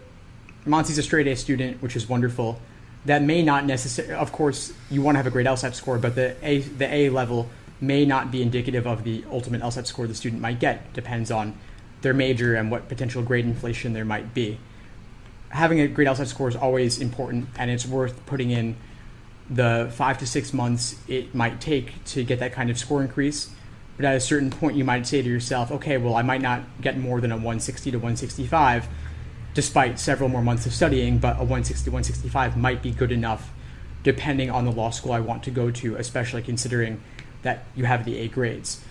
Monsi's a straight A student, which is wonderful. That may not necessarily, of course, you want to have a great LSAT score, but the A level may not be indicative of the ultimate LSAT score the student might get. Depends on their major and what potential grade inflation there might be. Having a great LSAT score is always important, and it's worth putting in the 5 to 6 months it might take to get that kind of score increase. But at a certain point, you might say to yourself, okay, well, I might not get more than a 160 to 165 despite several more months of studying, but a 160 to 165 might be good enough depending on the law school I want to go to, especially considering that you have the A grades.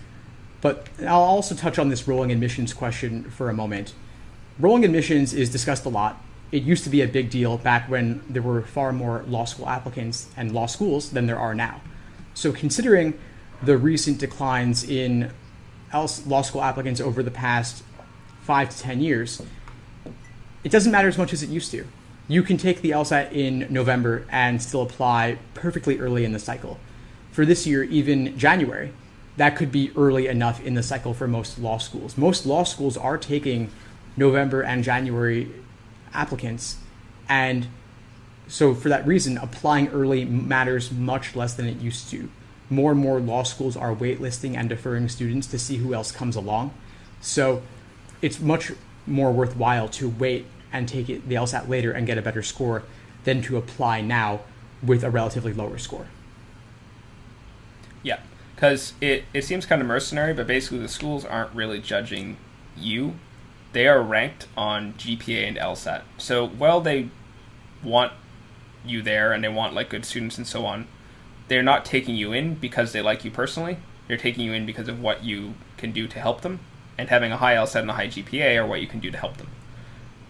But I'll also touch on this rolling admissions question for a moment. Rolling admissions is discussed a lot. It used to be a big deal back when there were far more law school applicants and law schools than there are now. So considering the recent declines in law school applicants over the past 5 to 10 years, it doesn't matter as much as it used to. You can take the LSAT in November and still apply perfectly early in the cycle. For this year, even January, that could be early enough in the cycle for most law schools. Most law schools are taking November and January applicants, and so for that reason, applying early matters much less than it used to. More and more law schools are waitlisting and deferring students to see who else comes along. So it's much more worthwhile to wait and take the LSAT later and get a better score than to apply now with a relatively lower score. Yeah, because it seems kind of mercenary, but basically the schools aren't really judging you. They are ranked on GPA and LSAT. So while they want you there and they want like good students and so on, they're not taking you in because they like you personally. They're taking you in because of what you can do to help them, and having a high LSAT and a high GPA are what you can do to help them.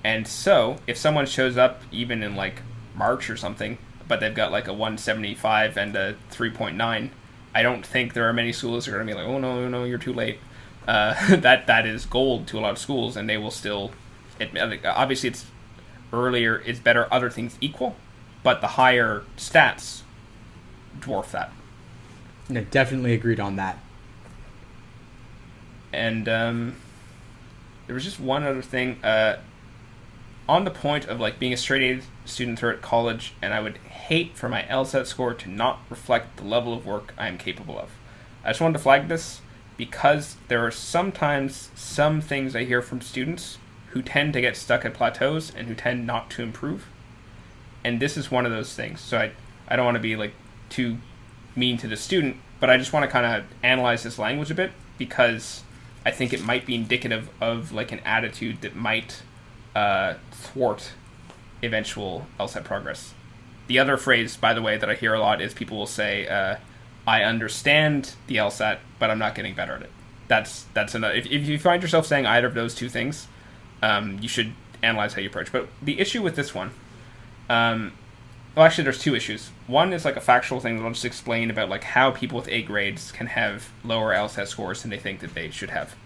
And so if someone shows up even in like March or something, but they've got like a 175 and a 3.9, I don't think there are many schools that are going to be like, oh no, you're too late. That is gold to a lot of schools, and they will still admit, obviously it's earlier, it's better other things equal, but the higher stats dwarf that. No, definitely agreed on that. And there was just one other thing on the point of like being a straight A student throughout college, and I would hate for my LSAT score to not reflect the level of work I am capable of. I just wanted to flag this because there are sometimes some things I hear from students who tend to get stuck at plateaus and who tend not to improve. And this is one of those things. So I don't want to be like too mean to the student, but I just want to kind of analyze this language a bit because I think it might be indicative of like an attitude that might thwart eventual LSAT progress. The other phrase, by the way, that I hear a lot is people will say, I understand the LSAT, but I'm not getting better at it. That's another. If you find yourself saying either of those two things, you should analyze how you approach. But the issue with this one, well, actually, there's two issues. One is like a factual thing that I'll just explain about like how people with A grades can have lower LSAT scores than they think that they should have.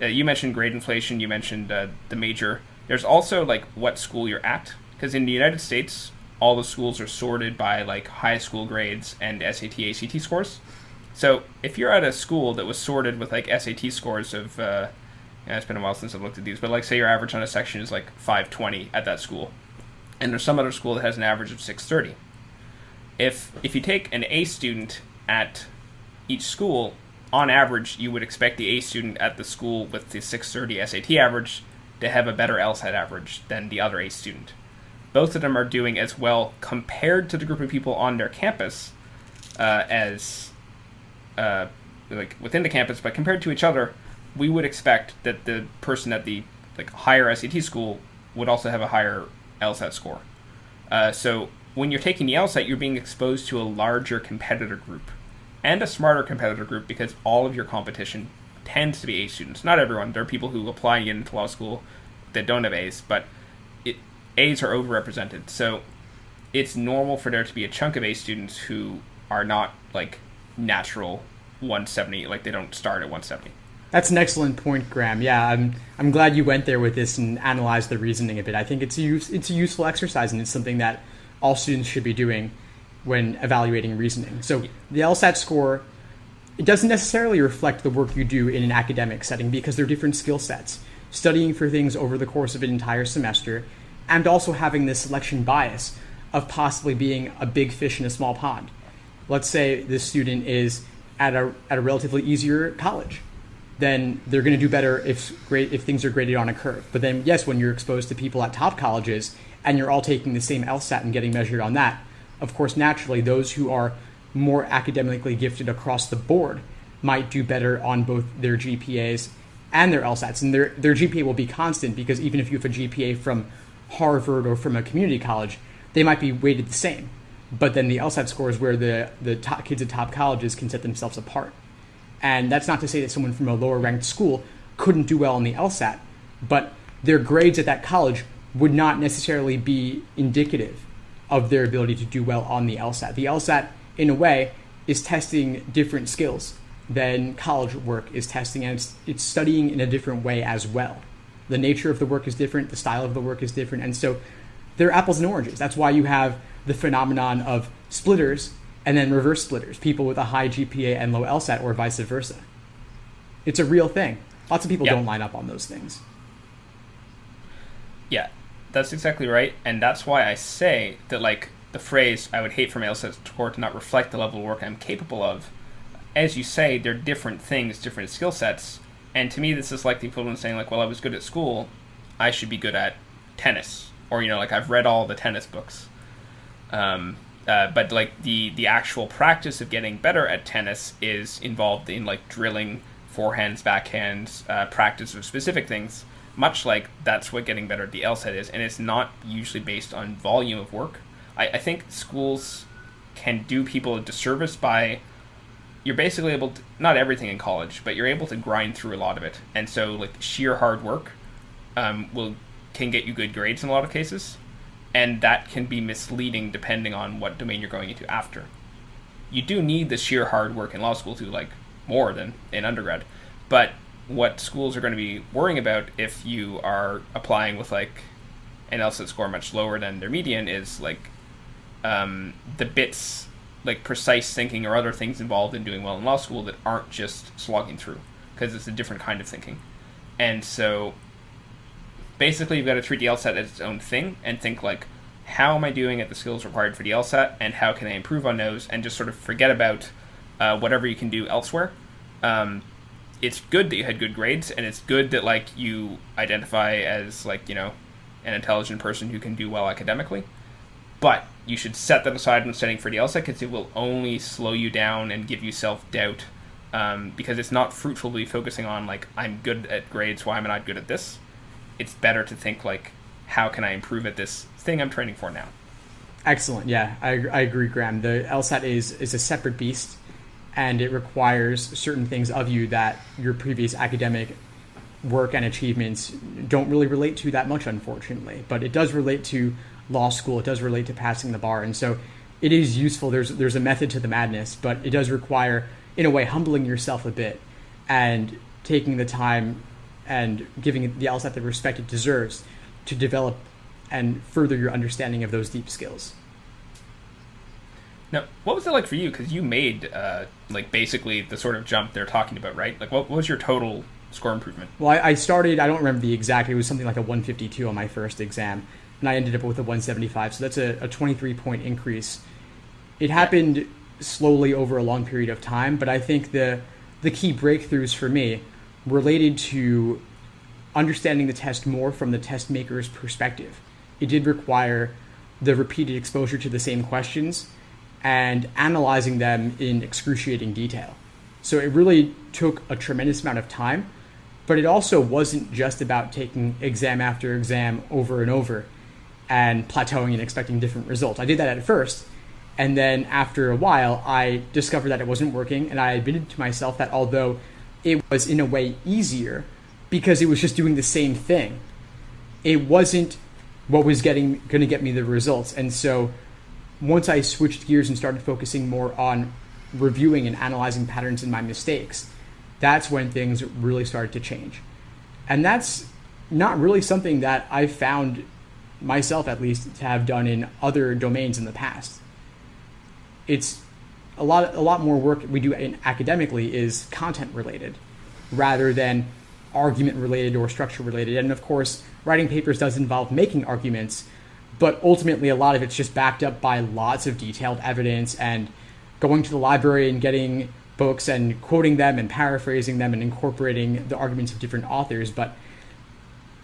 You mentioned grade inflation. You mentioned the major. There's also like what school you're at, because in the United States, all the schools are sorted by like high school grades and SAT, ACT scores. So if you're at a school that was sorted with like SAT scores of, it's been a while since I've looked at these, but like say your average on a section is like 520 at that school, and there's some other school that has an average of 630. If you take an A student at each school, on average, you would expect the A student at the school with the 630 SAT average to have a better LSAT average than the other A student. Both of them are doing as well compared to the group of people on their campus as like within the campus, but compared to each other, we would expect that the person at the like higher SAT school would also have a higher LSAT score. So when you're taking the LSAT, you're being exposed to a larger competitor group and a smarter competitor group because all of your competition tends to be A students. Not everyone. There are people who apply and get into law school that don't have A's, but A's are overrepresented. So it's normal for there to be a chunk of A students who are not like natural 170, like they don't start at 170. That's an excellent point, Graham. Yeah, I'm glad you went there with this and analyzed the reasoning a bit. I think it's a useful exercise, and it's something that all students should be doing when evaluating reasoning. So the LSAT score, it doesn't necessarily reflect the work you do in an academic setting because they're different skill sets. Studying for things over the course of an entire semester, and also having this selection bias of possibly being a big fish in a small pond. Let's say this student is at a relatively easier college. Then they're going to do better if things are graded on a curve. But then, yes, when you're exposed to people at top colleges and you're all taking the same LSAT and getting measured on that, of course, naturally, those who are more academically gifted across the board might do better on both their GPAs and their LSATs. And their GPA will be constant because even if you have a GPA from Harvard or from a community college, they might be weighted the same. But then the LSAT score is where the top kids at top colleges can set themselves apart. And that's not to say that someone from a lower ranked school couldn't do well on the LSAT, but their grades at that college would not necessarily be indicative of their ability to do well on the LSAT. The LSAT, in a way, is testing different skills than college work is testing, and it's studying in a different way as well. The nature of the work is different, the style of the work is different, and so they're apples and oranges. That's why you have the phenomenon of splitters and then reverse splitters, people with a high GPA and low LSAT, or vice versa. It's a real thing. Lots of people don't line up on those things. Yeah, that's exactly right, and that's why I say that like the phrase, I would hate for my LSAT score to not reflect the level of work I'm capable of. As you say, they're different things, different skill sets, and to me this is like the equivalent of saying like, well, I was good at school, I should be good at tennis, or like I've read all the tennis books. But like the actual practice of getting better at tennis is involved in like drilling forehands, backhands, practice of specific things. Much like that's what getting better at the LSAT is, and it's not usually based on volume of work. I think schools can do people a disservice by you're basically able to, not everything in college, but you're able to grind through a lot of it, and so like sheer hard work can get you good grades in a lot of cases, and that can be misleading depending on what domain you're going into after. You do need the sheer hard work in law school to like more than in undergrad, but what schools are going to be worrying about if you are applying with like an LSAT score much lower than their median is like the bits like precise thinking or other things involved in doing well in law school that aren't just slogging through, because it's a different kind of thinking. And so basically you've got to treat the LSAT as its own thing and think like, how am I doing at the skills required for the LSAT, and how can I improve on those, and just sort of forget about whatever you can do elsewhere. It's good that you had good grades, and it's good that like you identify as like, you know, an intelligent person who can do well academically, but you should set that aside when studying for the LSAT, because it will only slow you down and give you self-doubt, because it's not fruitful to be focusing on like, I'm good at grades, why am I not good at this? It's better to think like, how can I improve at this thing I'm training for now? Excellent. Yeah, I agree, Graham. The LSAT is a separate beast, and it requires certain things of you that your previous academic work and achievements don't really relate to that much, unfortunately. But it does relate to law school. It does relate to passing the bar. And so it is useful. There's a method to the madness, but it does require, in a way, humbling yourself a bit and taking the time and giving the LSAT the respect it deserves to develop and further your understanding of those deep skills. Now, what was it like for you? Because you made like basically the sort of jump they're talking about, right? Like, what was your total score improvement? Well, I started, I don't remember the exact, it was something like a 152 on my first exam, and I ended up with a 175. So that's a 23-point increase. It happened slowly over a long period of time, but I think the key breakthroughs for me related to understanding the test more from the test maker's perspective. It did require the repeated exposure to the same questions and analyzing them in excruciating detail. So it really took a tremendous amount of time, but it also wasn't just about taking exam after exam over and over and plateauing and expecting different results. I did that at first, and then after a while, I discovered that it wasn't working, and I admitted to myself that although it was in a way easier because it was just doing the same thing, it wasn't what was going to get me the results. And so once I switched gears and started focusing more on reviewing and analyzing patterns in my mistakes, that's when things really started to change. And that's not really something that I've found myself, at least, to have done in other domains in the past. It's a lot more work we do academically is content related rather than argument related or structure related. And of course, writing papers does involve making arguments, but ultimately a lot of it's just backed up by lots of detailed evidence and going to the library and getting books and quoting them and paraphrasing them and incorporating the arguments of different authors. But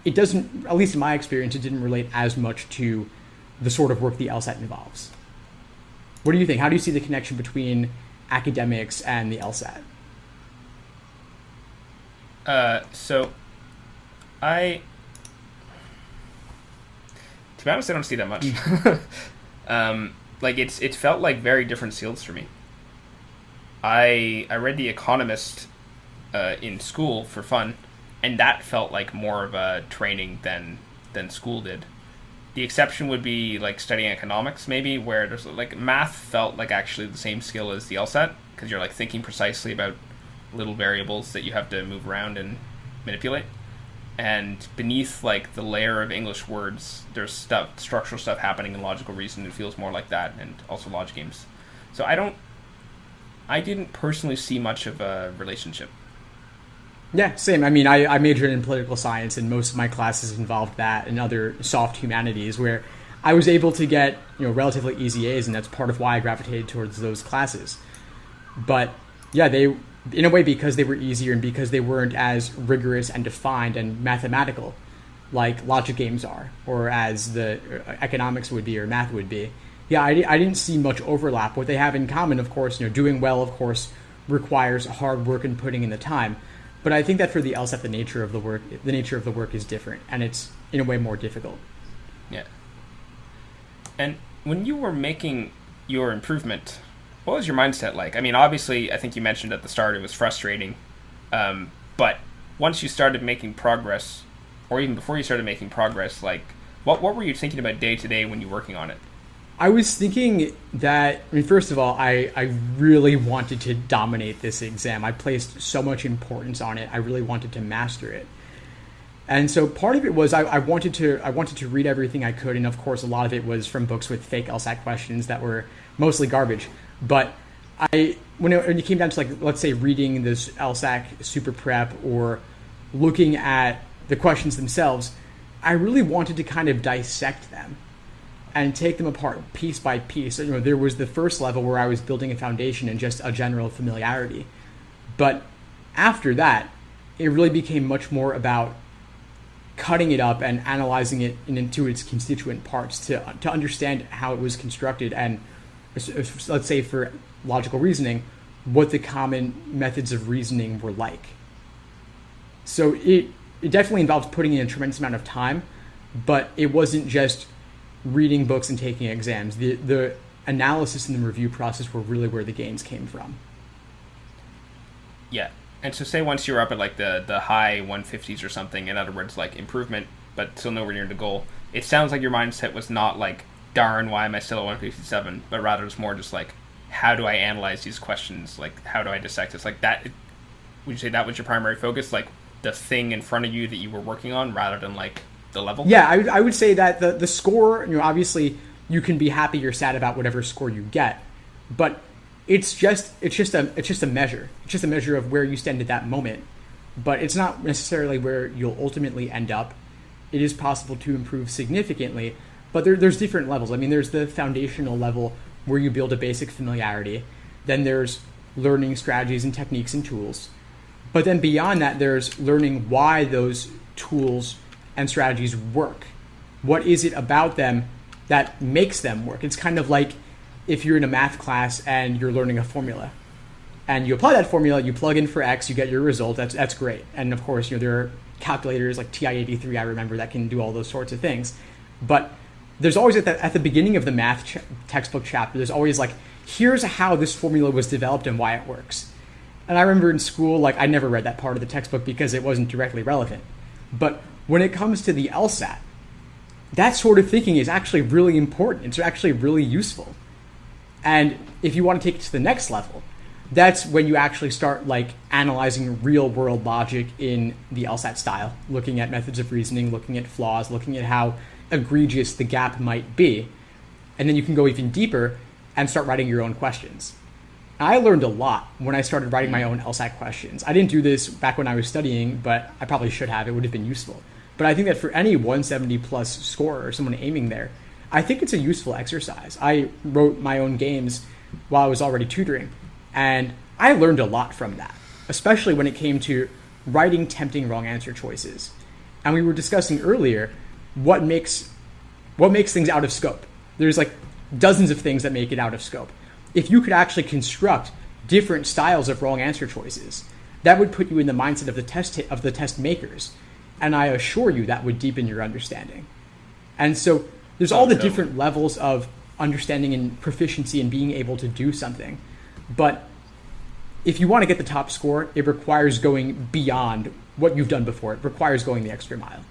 it doesn't, at least in my experience, it didn't relate as much to the sort of work the LSAT involves. What do you think? How do you see the connection between academics and the LSAT? So to be honest, I don't see that much. Like it's felt like very different fields for me. I read The Economist in school for fun, and that felt like more of a training than school did. The exception would be like studying economics, maybe, where there's like math felt like actually the same skill as the LSAT, because you're like thinking precisely about little variables that you have to move around and manipulate. And beneath like the layer of English words, there's structural stuff happening in logical reason. It feels more like that, and also logic games. So I didn't personally see much of a relationship. Yeah, same. I mean, I majored in political science, and most of my classes involved that and other soft humanities, where I was able to get relatively easy A's, and that's part of why I gravitated towards those classes. But yeah, they, in a way, because they were easier and because they weren't as rigorous and defined and mathematical like logic games are, or as the economics would be or math would be, Yeah, I didn't see much overlap. What they have in common, of course, doing well, of course, requires hard work and putting in the time. But I think that for the LSAT, the nature of the work is different, and it's in a way more difficult. Yeah. And when you were making your improvement, what was your mindset like? I mean, obviously, I think you mentioned at the start it was frustrating, but once you started making progress, or even before you started making progress, like what were you thinking about day to day when you were working on it? I was thinking that, first of all, I really wanted to dominate this exam. I placed so much importance on it. I really wanted to master it. And so part of it was I wanted to read everything I could, and of course a lot of it was from books with fake LSAT questions that were mostly garbage. But when it came down to, like, let's say reading this LSAT Super Prep or looking at the questions themselves, I really wanted to kind of dissect them and take them apart piece by piece. So, there was the first level where I was building a foundation and just a general familiarity. But after that, it really became much more about cutting it up and analyzing it into its constituent parts to understand how it was constructed and, let's say for logical reasoning, what the common methods of reasoning were like. So it definitely involves putting in a tremendous amount of time, but it wasn't just reading books and taking exams. The analysis and the review process were really where the gains came from. Yeah. And so say once you're up at like the high 150s or something, in other words, like improvement, but still nowhere near the goal, it sounds like your mindset was not like, darn, why am I still at 157? But rather it's more just like, how do I analyze these questions? Like, how do I dissect this? Like that, would you say that was your primary focus? Like the thing in front of you that you were working on rather than like the level? Yeah, I would say that the score, obviously you can be happy or sad about whatever score you get, but it's just a measure. It's just a measure of where you stand at that moment, but it's not necessarily where you'll ultimately end up. It is possible to improve significantly, but there's different levels. I mean, there's the foundational level where you build a basic familiarity. Then there's learning strategies and techniques and tools. But then beyond that, there's learning why those tools and strategies work. What is it about them that makes them work? It's kind of like if you're in a math class and you're learning a formula and you apply that formula, you plug in for X, you get your result. That's great. And of course, there are calculators like TI-83, I remember, that can do all those sorts of things. But there's always at the beginning of the math textbook chapter, there's always like, here's how this formula was developed and why it works. And I remember in school, like, I never read that part of the textbook because it wasn't directly relevant. But when it comes to the LSAT, that sort of thinking is actually really important. It's actually really useful. And if you want to take it to the next level, that's when you actually start like analyzing real world logic in the LSAT style, looking at methods of reasoning, looking at flaws, looking at how egregious the gap might be. And then you can go even deeper and start writing your own questions. I learned a lot when I started writing my own LSAT questions. I didn't do this back when I was studying, but I probably should have. It would have been useful. But I think that for any 170 plus scorer or someone aiming there, I think it's a useful exercise. I wrote my own games while I was already tutoring, and I learned a lot from that, especially when it came to writing tempting wrong answer choices. And we were discussing earlier what makes things out of scope. There's like dozens of things that make it out of scope. If you could actually construct different styles of wrong answer choices, that would put you in the mindset of the test makers, and I assure you that would deepen your understanding. And so there's all the different levels of understanding and proficiency and being able to do something. But if you want to get the top score, it requires going beyond what you've done before. It requires going the extra mile.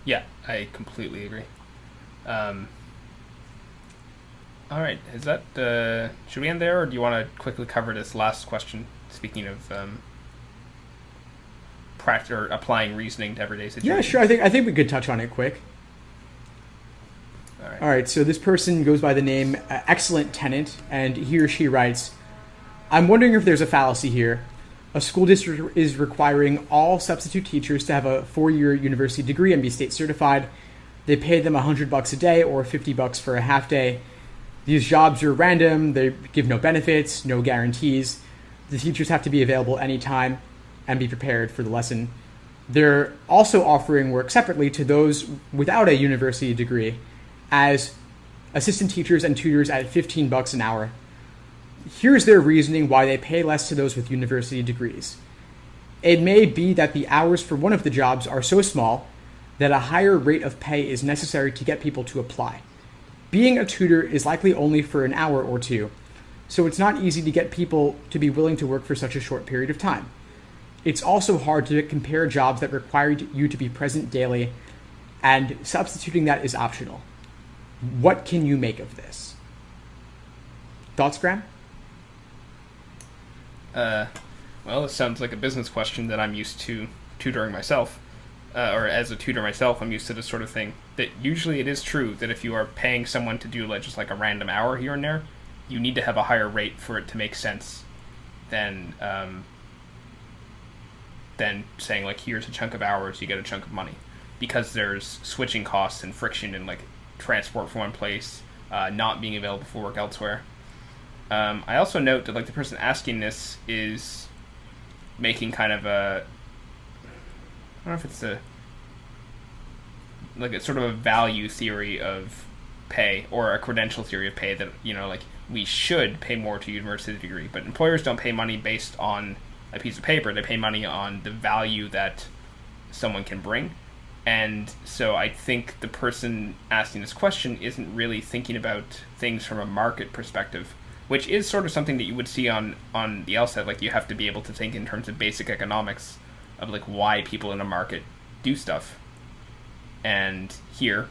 Yeah, I completely agree. All right, is that should we end there, or do you want to quickly cover this last question? Speaking of or applying reasoning to everyday situations. Yeah, sure. I think we could touch on it quick. All right. So this person goes by the name Excellent Tenant, and he or she writes, "I'm wondering if there's a fallacy here. A school district is requiring all substitute teachers to have a 4-year university degree and be state certified. They pay them $100 a day or $50 for a half day. These jobs are random. They give no benefits, no guarantees. The teachers have to be available anytime and be prepared for the lesson. They're also offering work separately to those without a university degree, as assistant teachers and tutors at $15 an hour. Here's their reasoning why they pay less to those with university degrees. It may be that the hours for one of the jobs are so small that a higher rate of pay is necessary to get people to apply. Being a tutor is likely only for an hour or two, so it's not easy to get people to be willing to work for such a short period of time. It's also hard to compare jobs that require you to be present daily, and substituting that is optional. What can you make of this? Thoughts, Graham? Well, it sounds like a business question that I'm used to tutoring myself. Or as a tutor myself, I'm used to this sort of thing. That usually it is true that if you are paying someone to do just like a random hour here and there, you need to have a higher rate for it to make sense than saying like, here's a chunk of hours, you get a chunk of money, because there's switching costs and friction and like transport from one place, not being available for work elsewhere. I also note that like the person asking this is making kind of a, I don't know if it's a sort of a value theory of pay or a credential theory of pay, that, you know, like we should pay more to a university degree, but employers don't pay money based on a piece of paper. They pay money on the value that someone can bring. And so I think the person asking this question isn't really thinking about things from a market perspective, which is sort of something that you would see on the LSAT. Like, you have to be able to think in terms of basic economics of like why people in a market do stuff. And here,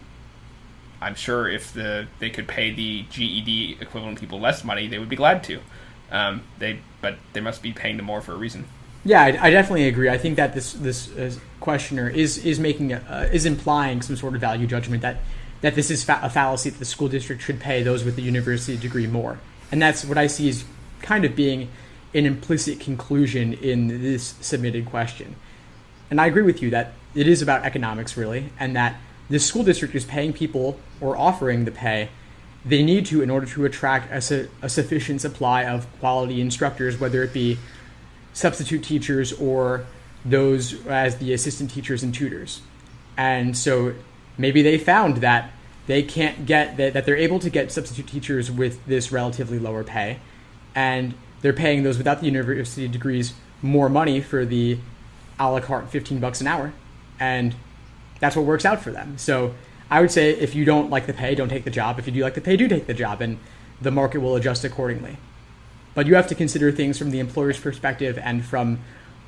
I'm sure if they could pay the GED equivalent people less money, they would be glad to. But they must be paying them more for a reason. Yeah, I definitely agree. I think that this questioner is making is implying some sort of value judgment that this is a fallacy, that the school district should pay those with the university degree more, and that's what I see as kind of being an implicit conclusion in this submitted question. And I agree with you that it is about economics, really, and that the school district is paying people, or offering the pay they need to, in order to attract a sufficient supply of quality instructors, whether it be substitute teachers or those as the assistant teachers and tutors. And so maybe they found that they can't get that they're able to get substitute teachers with this relatively lower pay, and they're paying those without the university degrees more money for the a la carte $15 an hour, and that's what works out for them. So I would say, if you don't like the pay, don't take the job. If you do like the pay, do take the job, and the market will adjust accordingly. But you have to consider things from the employer's perspective and from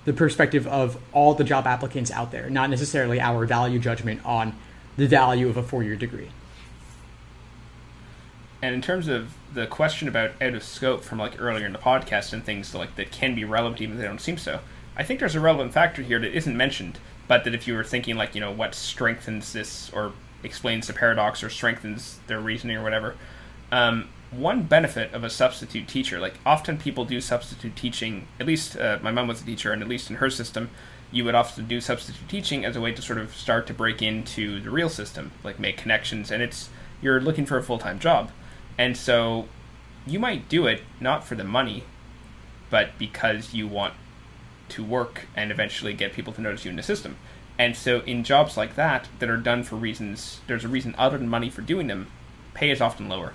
the perspective of all the job applicants out there, not necessarily our value judgment on the value of a 4-year degree. And in terms of the question about out of scope from like earlier in the podcast and things like that can be relevant even if they don't seem so, I think there's a relevant factor here that isn't mentioned, but that if you were thinking like, you know, what strengthens this or explains the paradox or strengthens their reasoning or whatever, one benefit of a substitute teacher, like often people do substitute teaching, at least my mom was a teacher, and at least in her system, you would often do substitute teaching as a way to sort of start to break into the real system, like make connections, and you're looking for a full-time job. And so you might do it not for the money, but because you want to work and eventually get people to notice you in the system. And so in jobs like that are done for reasons, there's a reason other than money for doing them, pay is often lower.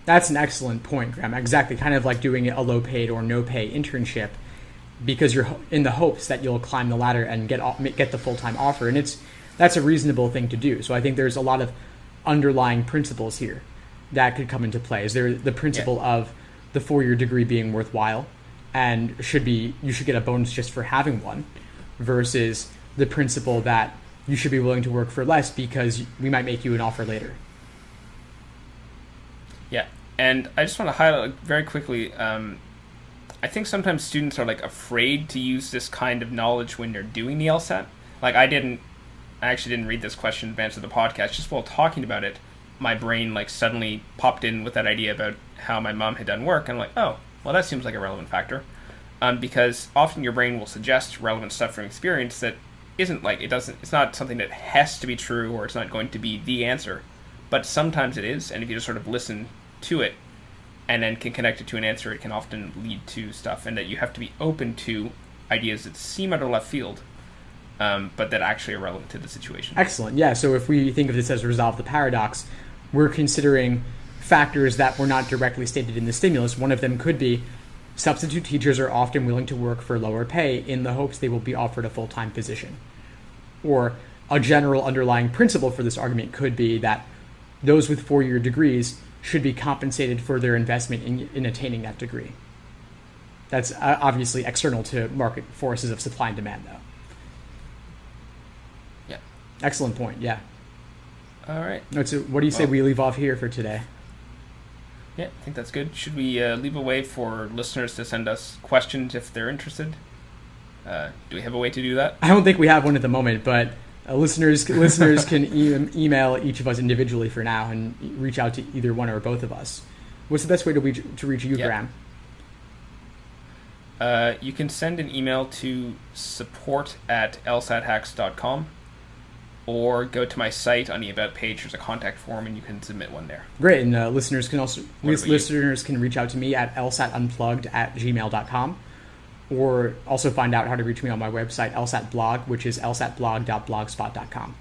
That's an excellent point, Graham. Exactly, kind of like doing a low-paid or no-pay internship, because you're in the hopes that you'll climb the ladder and get the full-time offer, and that's a reasonable thing to do. So I think there's a lot of underlying principles here that could come into play. Is there the principle of the 4-year degree being worthwhile, and you should get a bonus just for having one, versus the principle that you should be willing to work for less because we might make you an offer later. Yeah, and I just want to highlight very quickly, I think sometimes students are like afraid to use this kind of knowledge when they're doing the LSAT. Like I actually didn't read this question in advance of the podcast. Just while talking about it, my brain like suddenly popped in with that idea about how my mom had done work. And I'm like, oh, well, that seems like a relevant factor. Because often your brain will suggest relevant stuff from experience that isn't like, it's not something that has to be true, or it's not going to be the answer. But sometimes it is, and if you just sort of listen to it and then can connect it to an answer, it can often lead to stuff, and that you have to be open to ideas that seem out of left field, but that actually are relevant to the situation. Excellent. Yeah, so if we think of this as resolve the paradox, we're considering factors that were not directly stated in the stimulus. One of them could be substitute teachers are often willing to work for lower pay in the hopes they will be offered a full-time position. Or a general underlying principle for this argument could be that those with 4-year degrees should be compensated for their investment in attaining that degree. That's obviously external to market forces of supply and demand, though. Yeah. Excellent point, yeah. All right. So what do you say we leave off here for today? Yeah, I think that's good. Should we leave a way for listeners to send us questions if they're interested? Do we have a way to do that? I don't think we have one at the moment, but listeners can email each of us individually for now and reach out to either one or both of us. What's the best way to reach you, Graham? You can send an email to support@lsathacks.com or go to my site on the About page. There's a contact form, and you can submit one there. Great, and listeners can reach out to me at lsatunplugged@gmail.com, or also find out how to reach me on my website, LSAT blog, which is lsatblog.blogspot.com.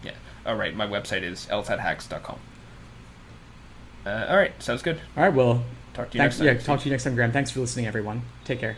Yeah, all right, my website is lsathacks.com. All right, sounds good. All right, well, talk to you next time. Yeah, talk to you next time, Graham. Thanks for listening, everyone. Take care.